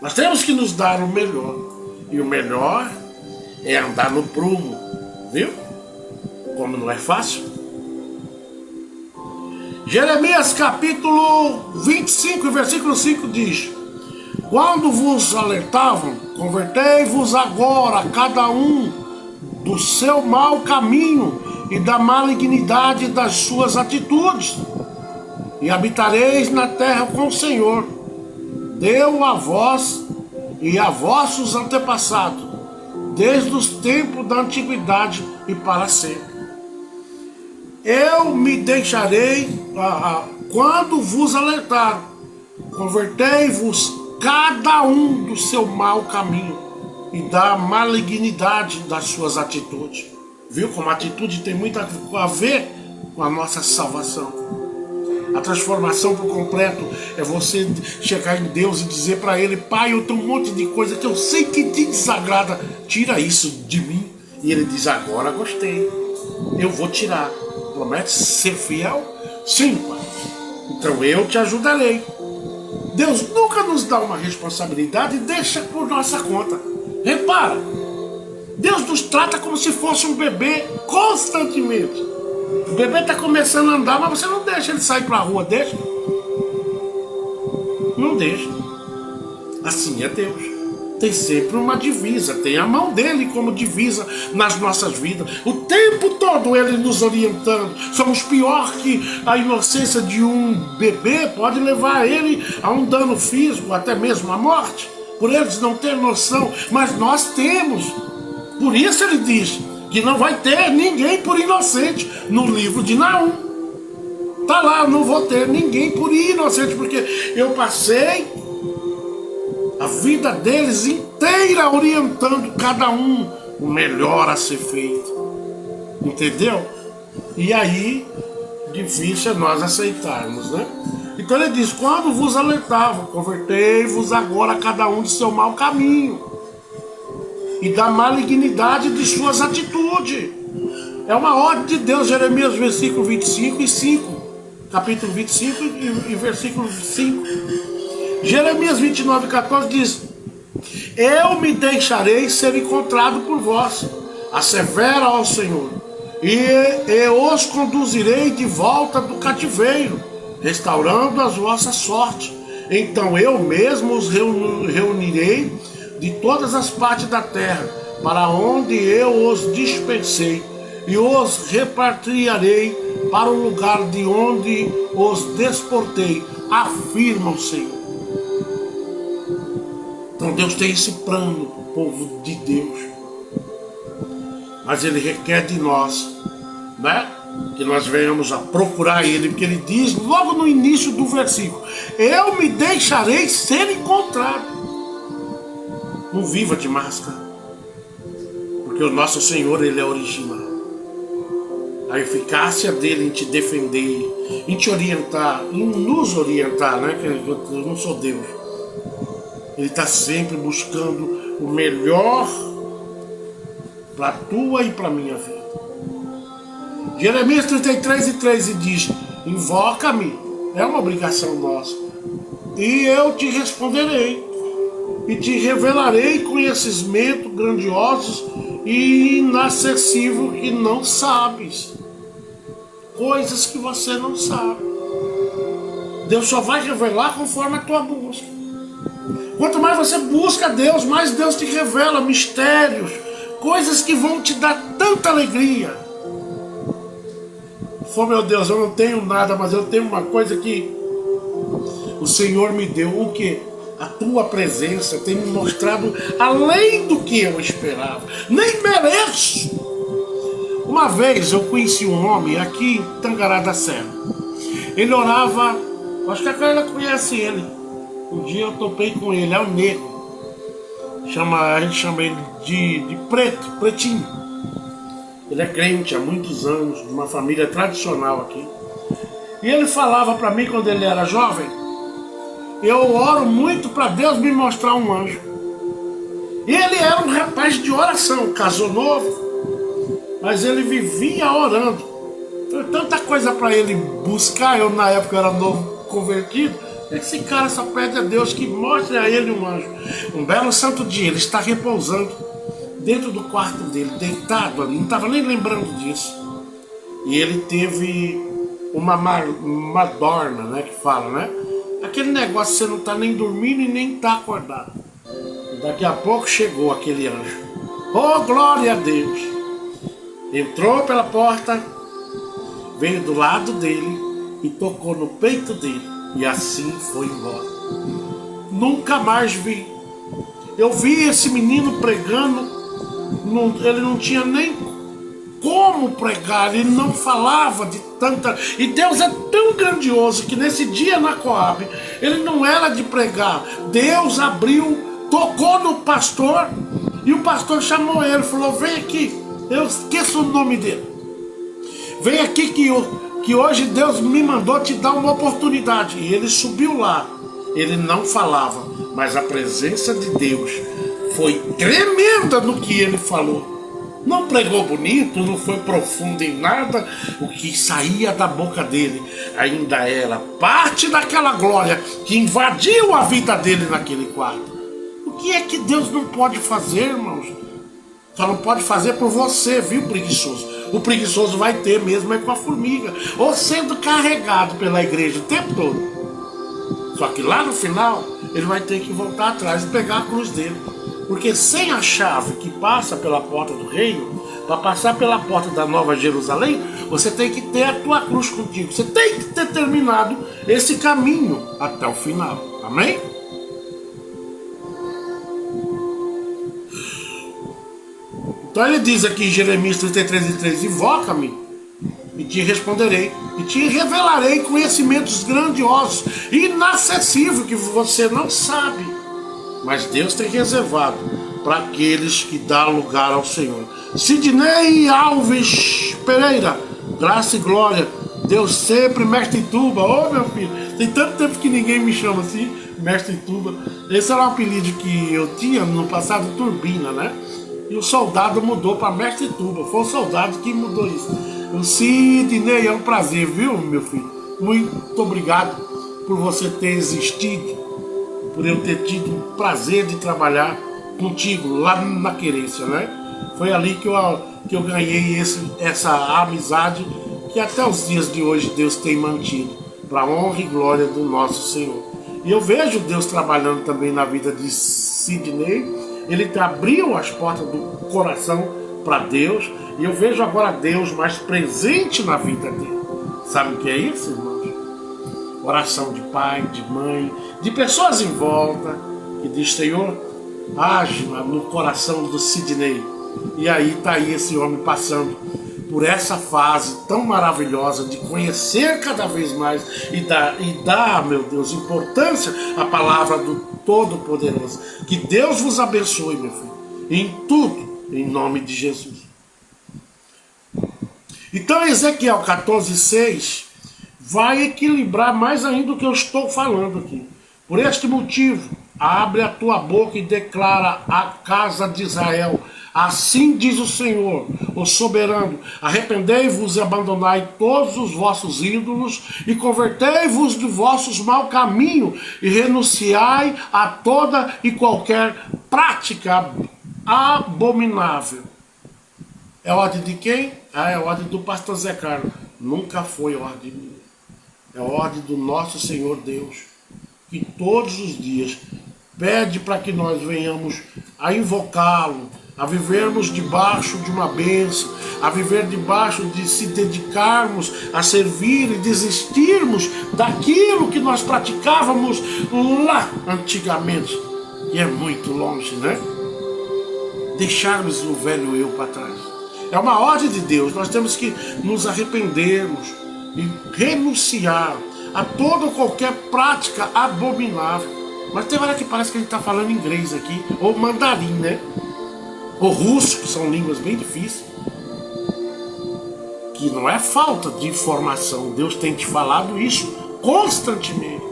Nós temos que nos dar o melhor. E o melhor é andar no prumo. Viu? Como não é fácil. Jeremias capítulo 25, versículo 5 diz: quando vos alertavam, convertei-vos agora, cada um do seu mau caminho e da malignidade das suas atitudes, e habitareis na terra com o Senhor. Deu a vós e a vossos antepassados, desde os tempos da antiguidade e para sempre. Eu me deixarei, quando vos alertar, convertei-vos cada um do seu mau caminho e da malignidade das suas atitudes. Viu como a atitude tem muito a ver com a nossa salvação. A transformação por completo é você chegar em Deus e dizer para Ele: Pai, eu tenho um monte de coisa que eu sei que te desagrada, tira isso de mim. E Ele diz: agora gostei, eu vou tirar. Promete ser fiel? Sim, Pai. Então eu te ajudarei. Deus nunca nos dá uma responsabilidade e deixa por nossa conta. Repara, Deus nos trata como se fosse um bebê constantemente. O bebê está começando a andar, mas você não deixa ele sair para a rua, deixa? Não deixa. Assim é Deus. Tem sempre uma divisa, tem a mão dele como divisa nas nossas vidas. O tempo todo ele nos orientando. Somos pior que a inocência de um bebê, pode levar ele a um dano físico, até mesmo a morte. Por eles não ter noção, mas nós temos. Por isso ele diz que não vai ter ninguém por inocente no livro de Naum. Está lá, não vou ter ninguém por inocente, porque eu passei a vida deles inteira orientando cada um o melhor a ser feito. Entendeu? E aí, difícil é nós aceitarmos, né? Então ele diz: quando vos alertavam, convertei-vos agora cada um de seu mau caminho e da malignidade de suas atitudes. É uma ordem de Deus. Jeremias versículo 25 e 5. Capítulo 25 e versículo 5. Jeremias 29, 14 diz: eu me deixarei ser encontrado por vós, assevera ao Senhor, e os conduzirei de volta do cativeiro, restaurando as vossas sortes. Então eu mesmo os reunirei de todas as partes da terra, para onde eu os dispensei, e os repatriarei para o lugar de onde os desportei, afirma o Senhor. Então Deus tem esse plano, povo de Deus. Mas Ele requer de nós, né, que nós venhamos a procurar Ele, porque Ele diz logo no início do versículo: eu me deixarei ser encontrado. Não viva de máscara, porque o nosso Senhor, Ele é original. A eficácia dele em te defender, em te orientar, em nos orientar, né? Que eu não sou Deus. Ele está sempre buscando o melhor para a tua e para a minha vida. Jeremias 33 e 13 diz: invoca-me, é uma obrigação nossa, e eu te responderei. e te revelarei conhecimentos grandiosos e inacessíveis que não sabes. Coisas que você não sabe. Deus só vai revelar conforme a tua busca. Quanto mais você busca Deus, mais Deus te revela mistérios, coisas que vão te dar tanta alegria. Oh, meu Deus, eu não tenho nada, mas eu tenho uma coisa que o Senhor me deu. O que? A tua presença tem me mostrado além do que eu esperava. Nem mereço. Uma vez eu conheci um homem aqui em Tangará da Serra. Ele orava, acho que a Carla conhece ele. Um dia eu topei com ele, é o negro. A gente chama ele de preto, pretinho. Ele é crente há muitos anos, de uma família tradicional aqui. E ele falava para mim quando ele era jovem: eu oro muito para Deus me mostrar um anjo. E ele era um rapaz de oração, casou novo, mas ele vivia orando. Foi tanta coisa para ele buscar. Eu na época era novo convertido. Esse cara só pede a Deus que mostre a ele um anjo. Um belo santo dia, ele está repousando dentro do quarto dele, deitado ali, não estava nem lembrando disso. E ele teve uma madorna, né, que fala, né? Aquele negócio, você não está nem dormindo e nem está acordado. E daqui a pouco chegou aquele anjo. Oh, glória a Deus! Entrou pela porta, veio do lado dele e tocou no peito dele. E assim foi embora. Nunca mais vi. Eu vi esse menino pregando. Ele não tinha nem como pregar. Ele não falava de tanta... E Deus é tão grandioso que nesse dia na Coab, ele não era de pregar. Deus abriu, tocou no pastor. E o pastor chamou ele, falou: vem aqui. Eu esqueço o nome dele. Vem aqui que hoje Deus me mandou te dar uma oportunidade. E ele subiu lá. Ele não falava, mas a presença de Deus foi tremenda no que ele falou. Não pregou bonito, não foi profundo em nada. O que saía da boca dele ainda era parte daquela glória que invadiu a vida dele naquele quarto. O que é que Deus não pode fazer, irmãos? Só não pode fazer por você, viu, preguiçoso? O preguiçoso vai ter mesmo é com a formiga, ou sendo carregado pela igreja o tempo todo. Só que lá no final, ele vai ter que voltar atrás e pegar a cruz dele. Porque sem a chave que passa pela porta do reino, para passar pela porta da Nova Jerusalém, você tem que ter a tua cruz contigo. Você tem que ter terminado esse caminho até o final. Amém? Então ele diz aqui em Jeremias 33:3: invoca-me e te responderei, e te revelarei conhecimentos grandiosos e inacessíveis que você não sabe, mas Deus tem reservado para aqueles que dão lugar ao Senhor. Sidney Alves Pereira, graça e glória, Deus sempre, mestre Tuba. Ô, meu filho, tem tanto tempo que ninguém me chama assim, mestre Tuba. Esse era um apelido que eu tinha no passado, Turbina, né? E o soldado mudou para mestre Tuba. Foi o soldado que mudou isso. O Sidney, é um prazer, viu, meu filho? Muito obrigado por você ter existido, por eu ter tido o prazer de trabalhar contigo lá na Querência, né? Foi ali que eu ganhei essa amizade que até os dias de hoje Deus tem mantido, para a honra e glória do nosso Senhor. E eu vejo Deus trabalhando também na vida de Sidney. Ele abriu as portas do coração para Deus. E eu vejo agora Deus mais presente na vida dele. Sabe o que é isso, irmãos? Oração de pai, de mãe, de pessoas em volta, que diz: Senhor, age no coração do Sidney. E aí está aí esse homem passando por essa fase tão maravilhosa de conhecer cada vez mais e dar, meu Deus, importância à palavra do Todo-Poderoso. Que Deus vos abençoe, meu filho, em tudo, em nome de Jesus. Então Ezequiel 14:6 vai equilibrar mais ainda o que eu estou falando aqui. Por este motivo, abre a tua boca e declara à casa de Israel: Assim diz o Senhor, o soberano: arrependei-vos e abandonai todos os vossos ídolos, e convertei-vos de vossos mau caminho, e renunciai a toda e qualquer prática abominável. É ordem de quem? É ordem do pastor Zé Carlos. Nunca foi ordem minha. É ordem do nosso Senhor Deus, que todos os dias pede para que nós venhamos a invocá-lo, a vivermos debaixo de uma bênção, a viver debaixo de se dedicarmos a servir e desistirmos daquilo que nós praticávamos lá antigamente, que é muito longe, né? Deixarmos o velho eu para trás. É uma ordem de Deus. Nós temos que nos arrependermos e renunciar a toda ou qualquer prática abominável. Mas tem hora que parece que a gente está falando inglês aqui, ou mandarim, né? Ou russo, que são línguas bem difíceis. Que não é falta de informação. Deus tem te falado isso constantemente.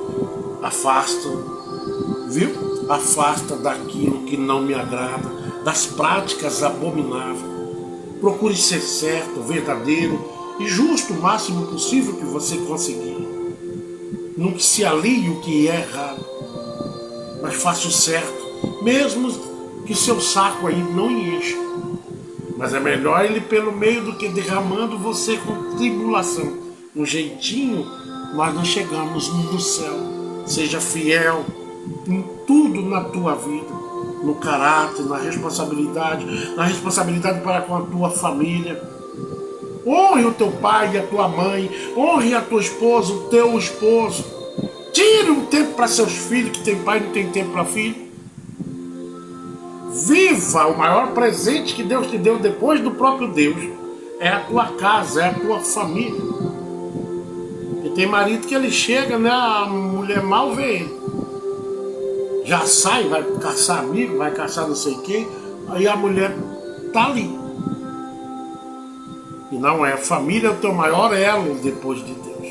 Afasta, viu? Afasta daquilo que não me agrada, das práticas abomináveis. Procure ser certo, verdadeiro e justo o máximo possível que você conseguir. Não se alie o que é errado, mas faça o certo, mesmo que seu saco aí não encha. Mas é melhor ele pelo meio do que derramando você com tribulação. Um jeitinho, nós não chegamos no céu. Seja fiel em tudo na tua vida, no caráter, na responsabilidade para com a tua família. Honre o teu pai e a tua mãe, honre a tua esposa, o teu esposo. Tire um tempo para seus filhos, que tem pai e não tem tempo para filho. Viva o maior presente que Deus te deu depois do próprio Deus. É a tua casa, é a tua família. E tem marido que ele chega, né? A mulher mal vê ele. Já sai, vai caçar amigo, vai caçar não sei quem. Aí a mulher tá ali. E não é. A família é o teu maior elo depois de Deus.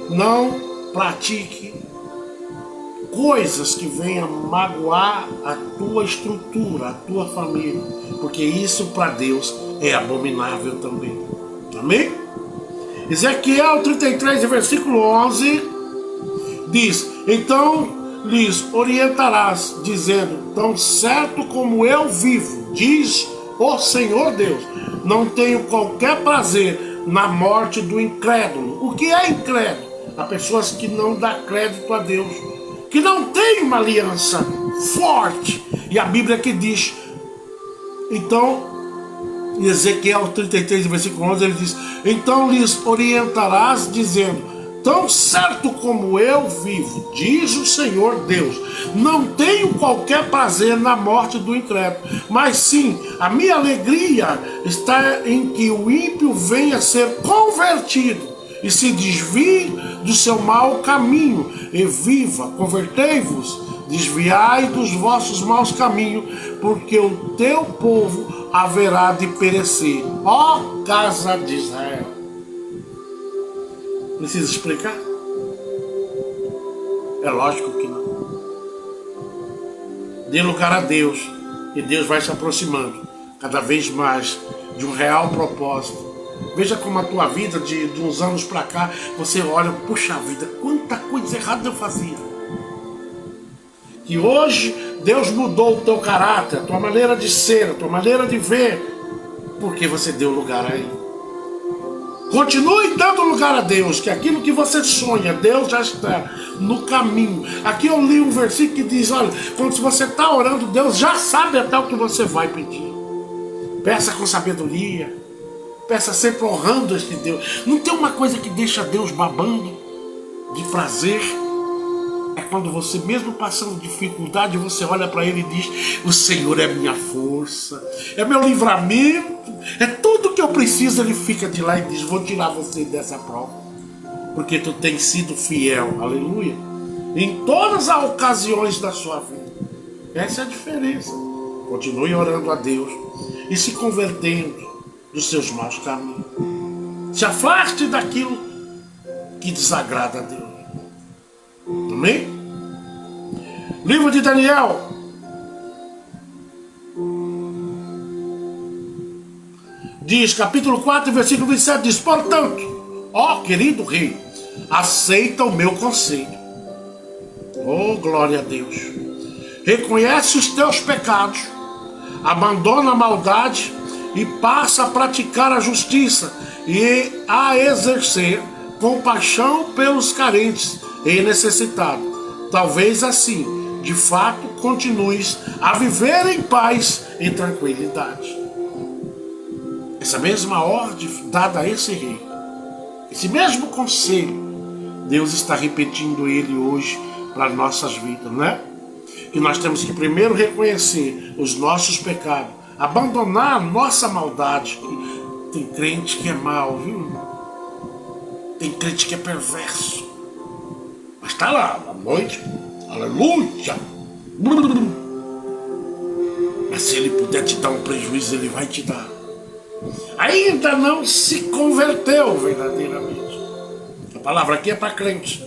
Não pratique coisas que venham magoar a tua estrutura, a tua família, porque isso para Deus é abominável também. Amém? Ezequiel 33, versículo 11 diz: então lhes orientarás, dizendo: tão certo como eu vivo, diz o Senhor Deus, não tenho qualquer prazer na morte do incrédulo. O que é incrédulo? Há pessoas que não dão crédito a Deus, que não tem uma aliança forte. E a Bíblia que diz, então, em Ezequiel 33, versículo 11, ele diz: então lhes orientarás, dizendo: tão certo como eu vivo, diz o Senhor Deus, não tenho qualquer prazer na morte do incrédulo, mas sim, a minha alegria está em que o ímpio venha a ser convertido e se desvie do seu mau caminho, e viva. Convertei-vos, desviai dos vossos maus caminhos, porque o teu povo haverá de perecer, ó casa de Israel. Precisa explicar? É lógico que não. Dê lugar a Deus, e Deus vai se aproximando cada vez mais de um real propósito. Veja como a tua vida de uns anos para cá, você olha, puxa vida, quanta coisa errada eu fazia. Que hoje Deus mudou o teu caráter, a tua maneira de ser, a tua maneira de ver, porque você deu lugar a Ele. Continue dando lugar a Deus, que aquilo que você sonha, Deus já está no caminho. Aqui eu li um versículo que diz, olha, quando você está orando, Deus já sabe até o que você vai pedir. Peça com sabedoria. Peça sempre honrando este Deus. Não tem uma coisa que deixa Deus babando de prazer? É quando você, mesmo passando dificuldade, você olha para Ele e diz: o Senhor é minha força, é meu livramento, é tudo que eu preciso. Ele fica de lá e diz: vou tirar você dessa prova, porque tu tens sido fiel, aleluia, em todas as ocasiões da sua vida. Essa é a diferença. Continue orando a Deus e se convertendo dos seus maus caminhos. Se afaste daquilo que desagrada a Deus. Amém? Livro de Daniel, Diz, capítulo 4, versículo 27, diz: portanto, ó querido rei, aceita o meu conselho. Oh, glória a Deus. Reconhece os teus pecados, abandona a maldade e passa a praticar a justiça e a exercer compaixão pelos carentes e necessitados. Talvez assim, de fato, continues a viver em paz e tranquilidade. Essa mesma ordem dada a esse rei, esse mesmo conselho, Deus está repetindo ele hoje para nossas vidas, né? Que nós temos que primeiro reconhecer os nossos pecados, abandonar a nossa maldade. Tem crente que é mau, viu? Tem crente que é perverso. Mas está lá, à noite, aleluia. Mas se ele puder te dar um prejuízo, ele vai te dar. Ainda não se converteu verdadeiramente. A palavra aqui é para crente.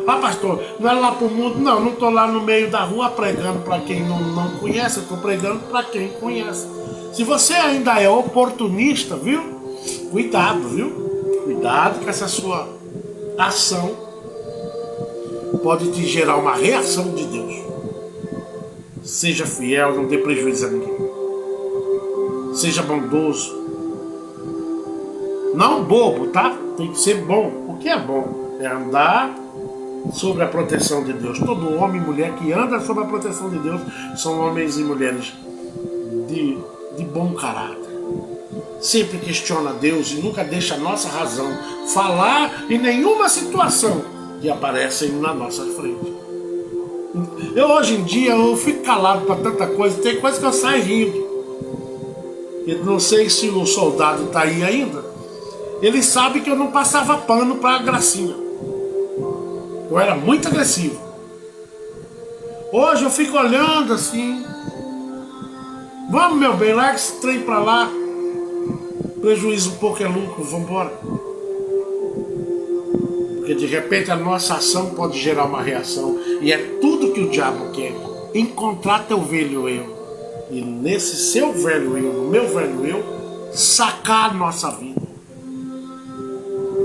Ah, pastor, não é lá para o mundo? Não estou lá no meio da rua pregando para quem não conhece, eu estou pregando para quem conhece. Se você ainda é oportunista, viu? Cuidado, viu? Cuidado com essa sua ação. Pode te gerar uma reação de Deus. Seja fiel, não dê prejuízo a ninguém. Seja bondoso. Não bobo, tá? Tem que ser bom. O que é bom? É andar sobre a proteção de Deus. Todo homem e mulher que anda sob a proteção de Deus são homens e mulheres de bom caráter. Sempre questiona Deus e nunca deixa a nossa razão falar em nenhuma situação que aparece na nossa frente. Eu hoje em dia eu fico calado para tanta coisa, tem coisa que eu saio rindo. Eu não sei se o soldado está aí ainda. Ele sabe que eu não passava pano para a gracinha. Eu era muito agressivo. Hoje eu fico olhando assim. Vamos, meu bem, larga esse trem para lá. Prejuízo um pouco é lucro, vamos embora. Porque de repente a nossa ação pode gerar uma reação. E é tudo que o diabo quer. Encontrar teu velho eu. E nesse seu velho eu, no meu velho eu, sacar a nossa vida.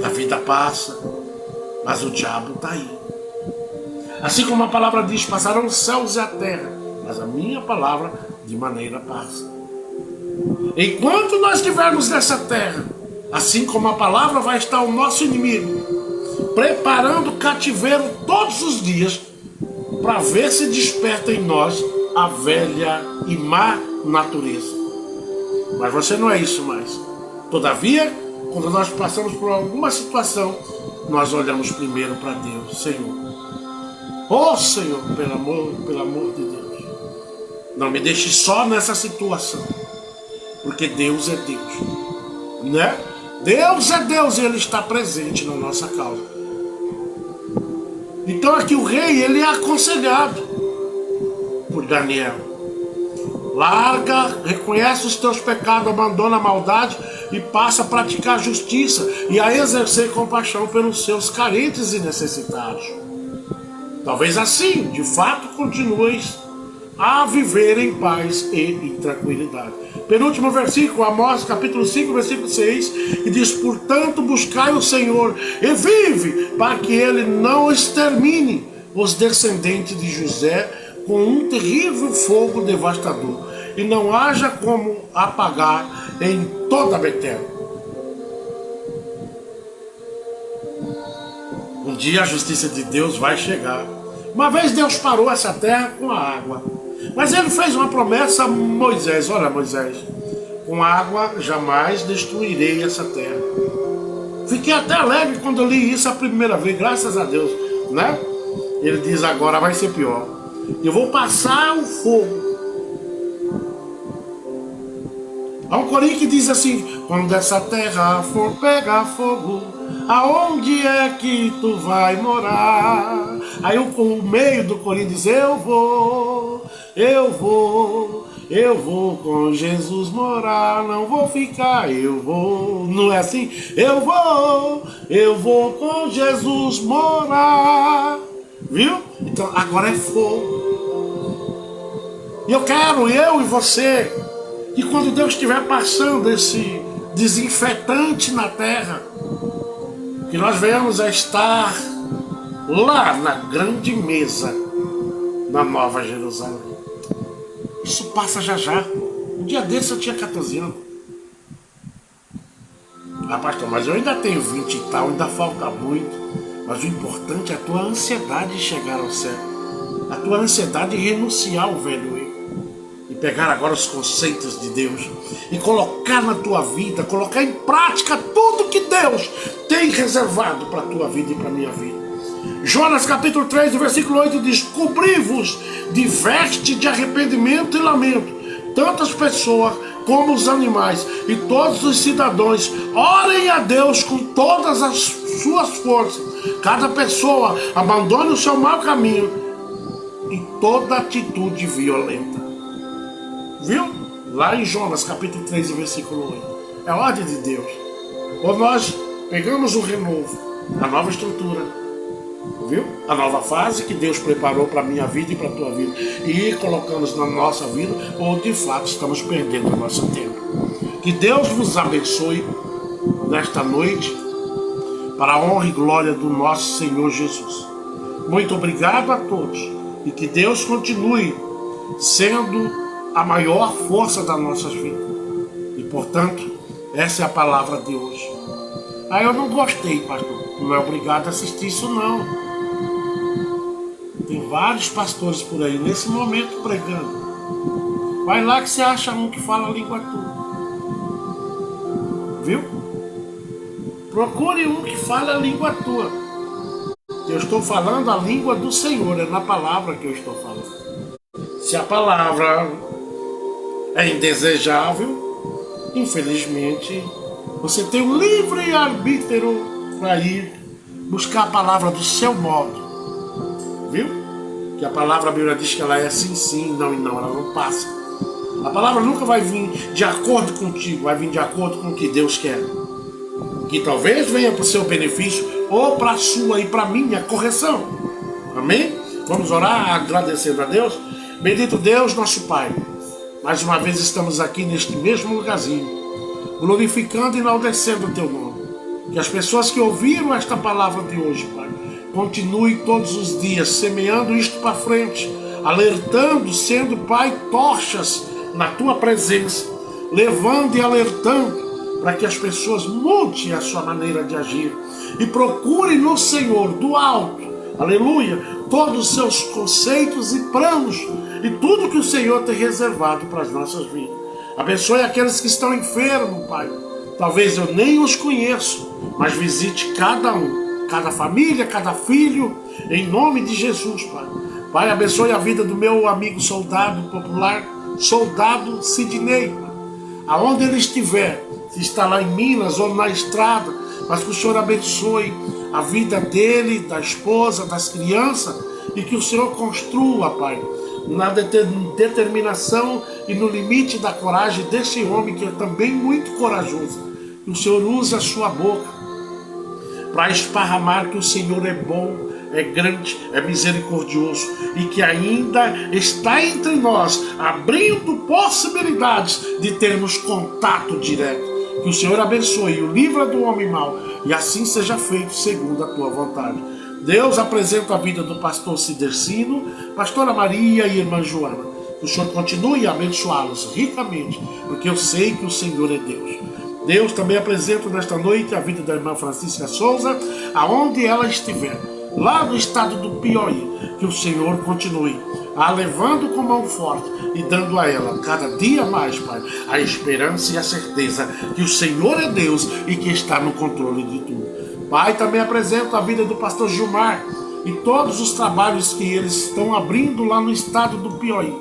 A vida passa, mas o diabo está aí. Assim como a palavra diz, passarão os céus e a terra, mas a minha palavra de maneira passa. Enquanto nós estivermos nessa terra, assim como a palavra vai estar o nosso inimigo, preparando o cativeiro todos os dias, para ver se desperta em nós a velha e má natureza. Mas você não é isso mais. Todavia, quando nós passamos por alguma situação, nós olhamos primeiro para Deus. Senhor, oh Senhor, pelo amor de Deus, não me deixe só nessa situação, porque Deus é Deus, né? Deus é Deus e Ele está presente na nossa causa. Então aqui o rei, ele é aconselhado por Daniel. Larga, reconhece os teus pecados, abandona a maldade e passa a praticar a justiça e a exercer compaixão pelos seus carentes e necessitados. Talvez assim, de fato, continues a viver em paz e em tranquilidade. Penúltimo versículo, Amós, capítulo 5, versículo 6, e diz: portanto, buscai o Senhor e vive, para que Ele não extermine os descendentes de José com um terrível fogo devastador, e não haja como apagar em toda Betel. Um dia a justiça de Deus vai chegar. Uma vez Deus parou essa terra com a água, mas Ele fez uma promessa a Moisés: olha, Moisés, com água jamais destruirei essa terra. Fiquei até alegre quando eu li isso a primeira vez, graças a Deus, né? Ele diz: agora vai ser pior. Eu vou passar o fogo. Há um corinho que diz assim: quando essa terra for pegar fogo, aonde é que tu vai morar? Aí o meio do corinho diz: eu vou com Jesus morar, não vou ficar, eu vou. Não é assim? Eu vou com Jesus morar. Viu? Então agora é fogo. E eu quero, eu e você, E quando Deus estiver passando esse desinfetante na terra, que nós venhamos a estar lá na grande mesa, na Nova Jerusalém. Isso passa já já. Um dia desse eu tinha 14 anos. Ah, pastor, mas eu ainda tenho 20 e tal, ainda falta muito. Mas o importante é a tua ansiedade de chegar ao céu. A tua ansiedade de renunciar ao velho eu. E pegar agora os conceitos de Deus e colocar na tua vida, colocar em prática tudo que Deus tem reservado para a tua vida e para a minha vida. Jonas capítulo 3, versículo 8 diz: cobri-vos de veste de arrependimento e lamento, tantas pessoas como os animais e todos os cidadãos. Orem a Deus com todas as suas forças. Cada pessoa abandone o seu mau caminho e toda atitude violenta. Viu? Lá em Jonas capítulo 3, versículo 8. É a ordem de Deus. Ou nós pegamos o renovo, a nova estrutura, viu? A nova fase que Deus preparou para a minha vida e para a tua vida, e colocamos na nossa vida, ou de fato estamos perdendo o nosso tempo. Que Deus vos abençoe nesta noite, para a honra e glória do nosso Senhor Jesus. Muito obrigado a todos, e que Deus continue sendo a maior força das nossas vidas. E portanto, essa é a palavra de hoje. Ah, eu não gostei, pastor. Não é obrigado a assistir isso, não. Tem vários pastores por aí nesse momento pregando. Vai lá que você acha um que fala a língua tua. Viu? Procure um que fala a língua tua. Eu estou falando a língua do Senhor, é na palavra que eu estou falando. Se a palavra é indesejável, infelizmente, você tem um livre arbítrio para ir buscar a palavra do seu modo. Viu? Que a palavra, a Bíblia diz que ela é sim, sim, não e não, ela não passa. A palavra nunca vai vir de acordo contigo, vai vir de acordo com o que Deus quer. Que talvez venha para o seu benefício ou para a sua e para a minha correção. Amém? Vamos orar agradecendo a Deus. Bendito Deus, nosso Pai. Mais uma vez estamos aqui neste mesmo lugarzinho, glorificando e enaltecendo o teu nome. Que as pessoas que ouviram esta palavra de hoje, Pai, continuem todos os dias semeando isto para frente, alertando, sendo, Pai, tochas na tua presença, levando e alertando para que as pessoas mudem a sua maneira de agir e procurem no Senhor do alto, aleluia, todos os seus conceitos e planos e tudo que o Senhor tem reservado para as nossas vidas. Abençoe aqueles que estão enfermos, Pai. Talvez eu nem os conheço, mas visite cada um, cada família, cada filho, em nome de Jesus, Pai. Pai, abençoe a vida do meu amigo soldado popular, soldado Sidney, Pai. Aonde ele estiver, se está lá em Minas ou na estrada, mas que o Senhor abençoe a vida dele, da esposa, das crianças, e que o Senhor construa, Pai, na determinação e no limite da coragem desse homem que é também muito corajoso. Que o Senhor use a sua boca para esparramar que o Senhor é bom, é grande, é misericordioso e que ainda está entre nós, abrindo possibilidades de termos contato direto. Que o Senhor abençoe e o livra do homem mau, e assim seja feito segundo a tua vontade. Deus, apresenta a vida do pastor Cidercino, pastora Maria e irmã Joana. Que o Senhor continue a abençoá-los ricamente, porque eu sei que o Senhor é Deus. Deus, também apresento nesta noite a vida da irmã Francisca Souza, aonde ela estiver, lá no estado do Piauí. Que o Senhor continue a levando com mão forte e dando a ela cada dia mais, Pai, a esperança e a certeza que o Senhor é Deus e que está no controle de tudo. Pai, também apresento a vida do pastor Gilmar e todos os trabalhos que eles estão abrindo lá no estado do Piauí.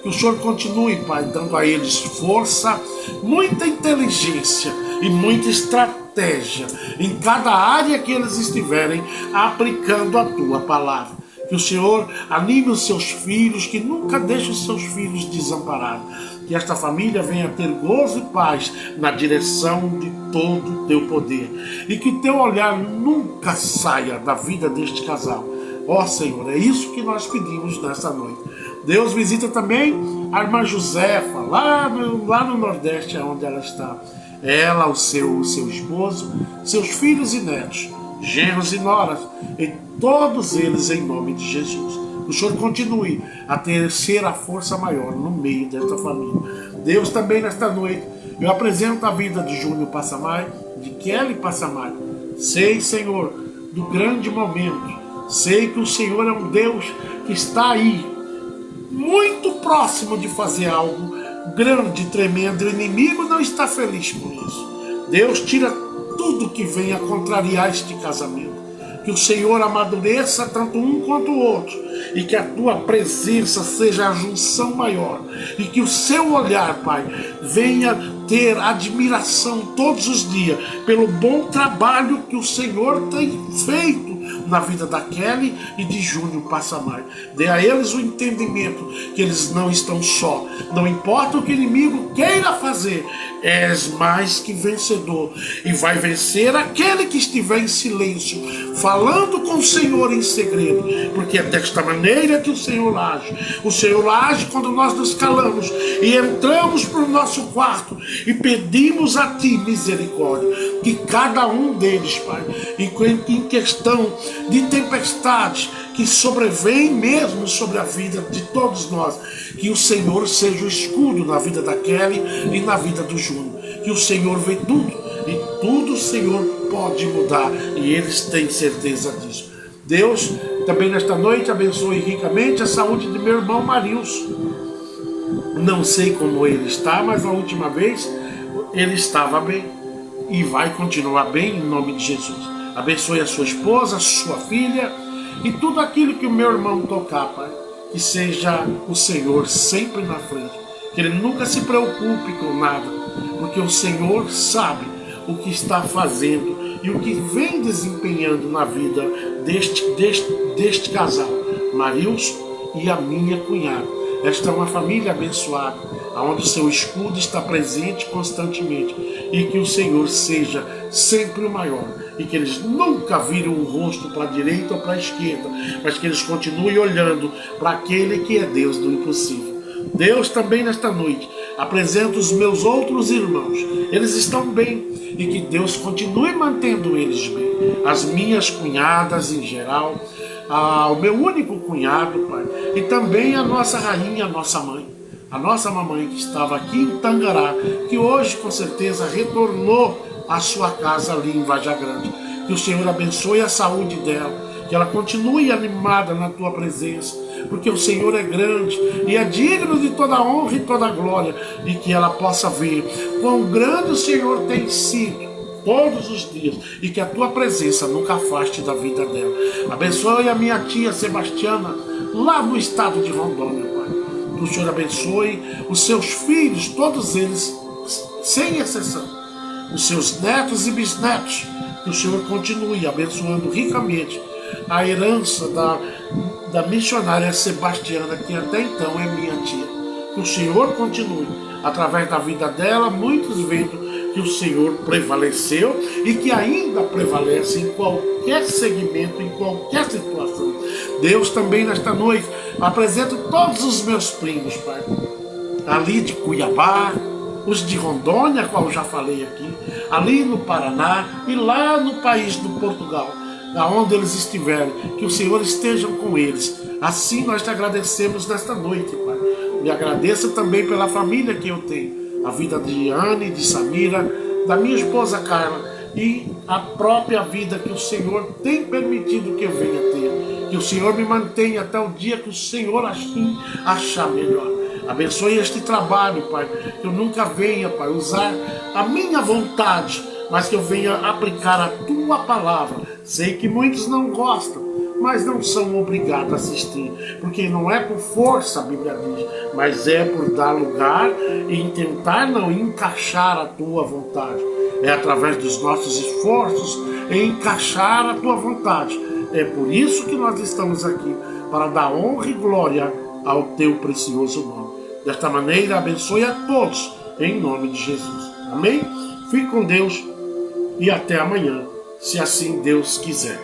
Que o Senhor continue, Pai, dando a eles força, muita inteligência e muita estratégia em cada área que eles estiverem aplicando a tua palavra. Que o Senhor anime os seus filhos, que nunca deixe os seus filhos desamparados. Que esta família venha ter gozo e paz na direção de todo o teu poder. E que teu olhar nunca saia da vida deste casal. Ó Senhor, é isso que nós pedimos nesta noite. Deus visita também a irmã Josefa, lá no Nordeste, onde ela está. Ela, o seu esposo, seus filhos e netos, genros e noras, e todos eles em nome de Jesus. O Senhor continue a ser a força maior no meio desta família. Deus também nesta noite, eu apresento a vida de Júnior Passamai, de Kelly Passamai. Sei, Senhor, do grande momento. Sei que o Senhor é um Deus que está aí, muito próximo de fazer algo grande, tremendo. O inimigo não está feliz com isso. Deus tira tudo que venha contrariar este casamento. Que o Senhor amadureça tanto um quanto o outro, e que a tua presença seja a junção maior, e que o seu olhar, Pai, venha ter admiração todos os dias pelo bom trabalho que o Senhor tem feito na vida da Kelly e de Júnior Passamai. Dê a eles o entendimento que eles não estão só. Não importa o que o inimigo queira fazer, és mais que vencedor, e vai vencer aquele que estiver em silêncio, falando com o Senhor em segredo, porque é desta maneira que o Senhor age. O Senhor age quando nós nos calamos e entramos para o nosso quarto e pedimos a Ti misericórdia. Que cada um deles, Pai, em questão de tempestades que sobrevém mesmo sobre a vida de todos nós, que o Senhor seja o escudo na vida da Kelly e na vida do Júnior. Que o Senhor vê tudo, e tudo o Senhor pode mudar, e eles têm certeza disso. Deus também nesta noite abençoe ricamente a saúde de meu irmão Marilson. Não sei como ele está, mas a última vez ele estava bem e vai continuar bem em nome de Jesus. Abençoe a sua esposa, a sua filha e tudo aquilo que o meu irmão tocar, Pai. Que seja o Senhor sempre na frente, que ele nunca se preocupe com nada, porque o Senhor sabe o que está fazendo e o que vem desempenhando na vida deste casal, Marilson e a minha cunhada. Esta é uma família abençoada, onde o seu escudo está presente constantemente, e que o Senhor seja sempre o maior, e que eles nunca virem o rosto para a direita ou para a esquerda, mas que eles continuem olhando para aquele que é Deus do impossível. Deus também nesta noite apresenta os meus outros irmãos, eles estão bem, e que Deus continue mantendo eles bem. As minhas cunhadas em geral, o meu único cunhado, Pai, e também a nossa rainha, a nossa mãe, a nossa mamãe que estava aqui em Tangará, que hoje com certeza retornou à sua casa ali em Vargem Grande. Que o Senhor abençoe a saúde dela, que ela continue animada na tua presença, porque o Senhor é grande e é digno de toda honra e toda glória, e que ela possa ver quão grande o Senhor tem sido todos os dias, e que a tua presença nunca afaste da vida dela. Abençoe a minha tia Sebastiana, lá no estado de Rondônia, Pai. Que o Senhor abençoe os seus filhos, todos eles, sem exceção, os seus netos e bisnetos. Que o Senhor continue abençoando ricamente a herança da missionária Sebastiana, que até então é minha tia. Que o Senhor continue, através da vida dela, muitos vendo que o Senhor prevaleceu e que ainda prevalece em qualquer segmento, em qualquer situação. Deus também nesta noite apresento todos os meus primos, Pai, ali de Cuiabá, os de Rondônia, qual eu já falei aqui, ali no Paraná e lá no país do Portugal, aonde eles estiverem, que o Senhor esteja com eles. Assim nós te agradecemos nesta noite, Pai. E agradeço também pela família que eu tenho, a vida de Anne, de Samira, da minha esposa Carla, e a própria vida que o Senhor tem permitido que eu venha ter. Que o Senhor me mantenha até o dia que o Senhor assim achar melhor. Abençoe este trabalho, Pai, que eu nunca venha, Pai, usar a minha vontade, mas que eu venha aplicar a Tua palavra. Sei que muitos não gostam, mas não são obrigados a assistir, porque não é por força, a Bíblia diz, mas é por dar lugar e tentar não encaixar a Tua vontade. É através dos nossos esforços em encaixar a Tua vontade. É por isso que nós estamos aqui, para dar honra e glória ao Teu precioso nome. Desta maneira, abençoe a todos, em nome de Jesus. Amém? Fique com Deus e até amanhã, se assim Deus quiser.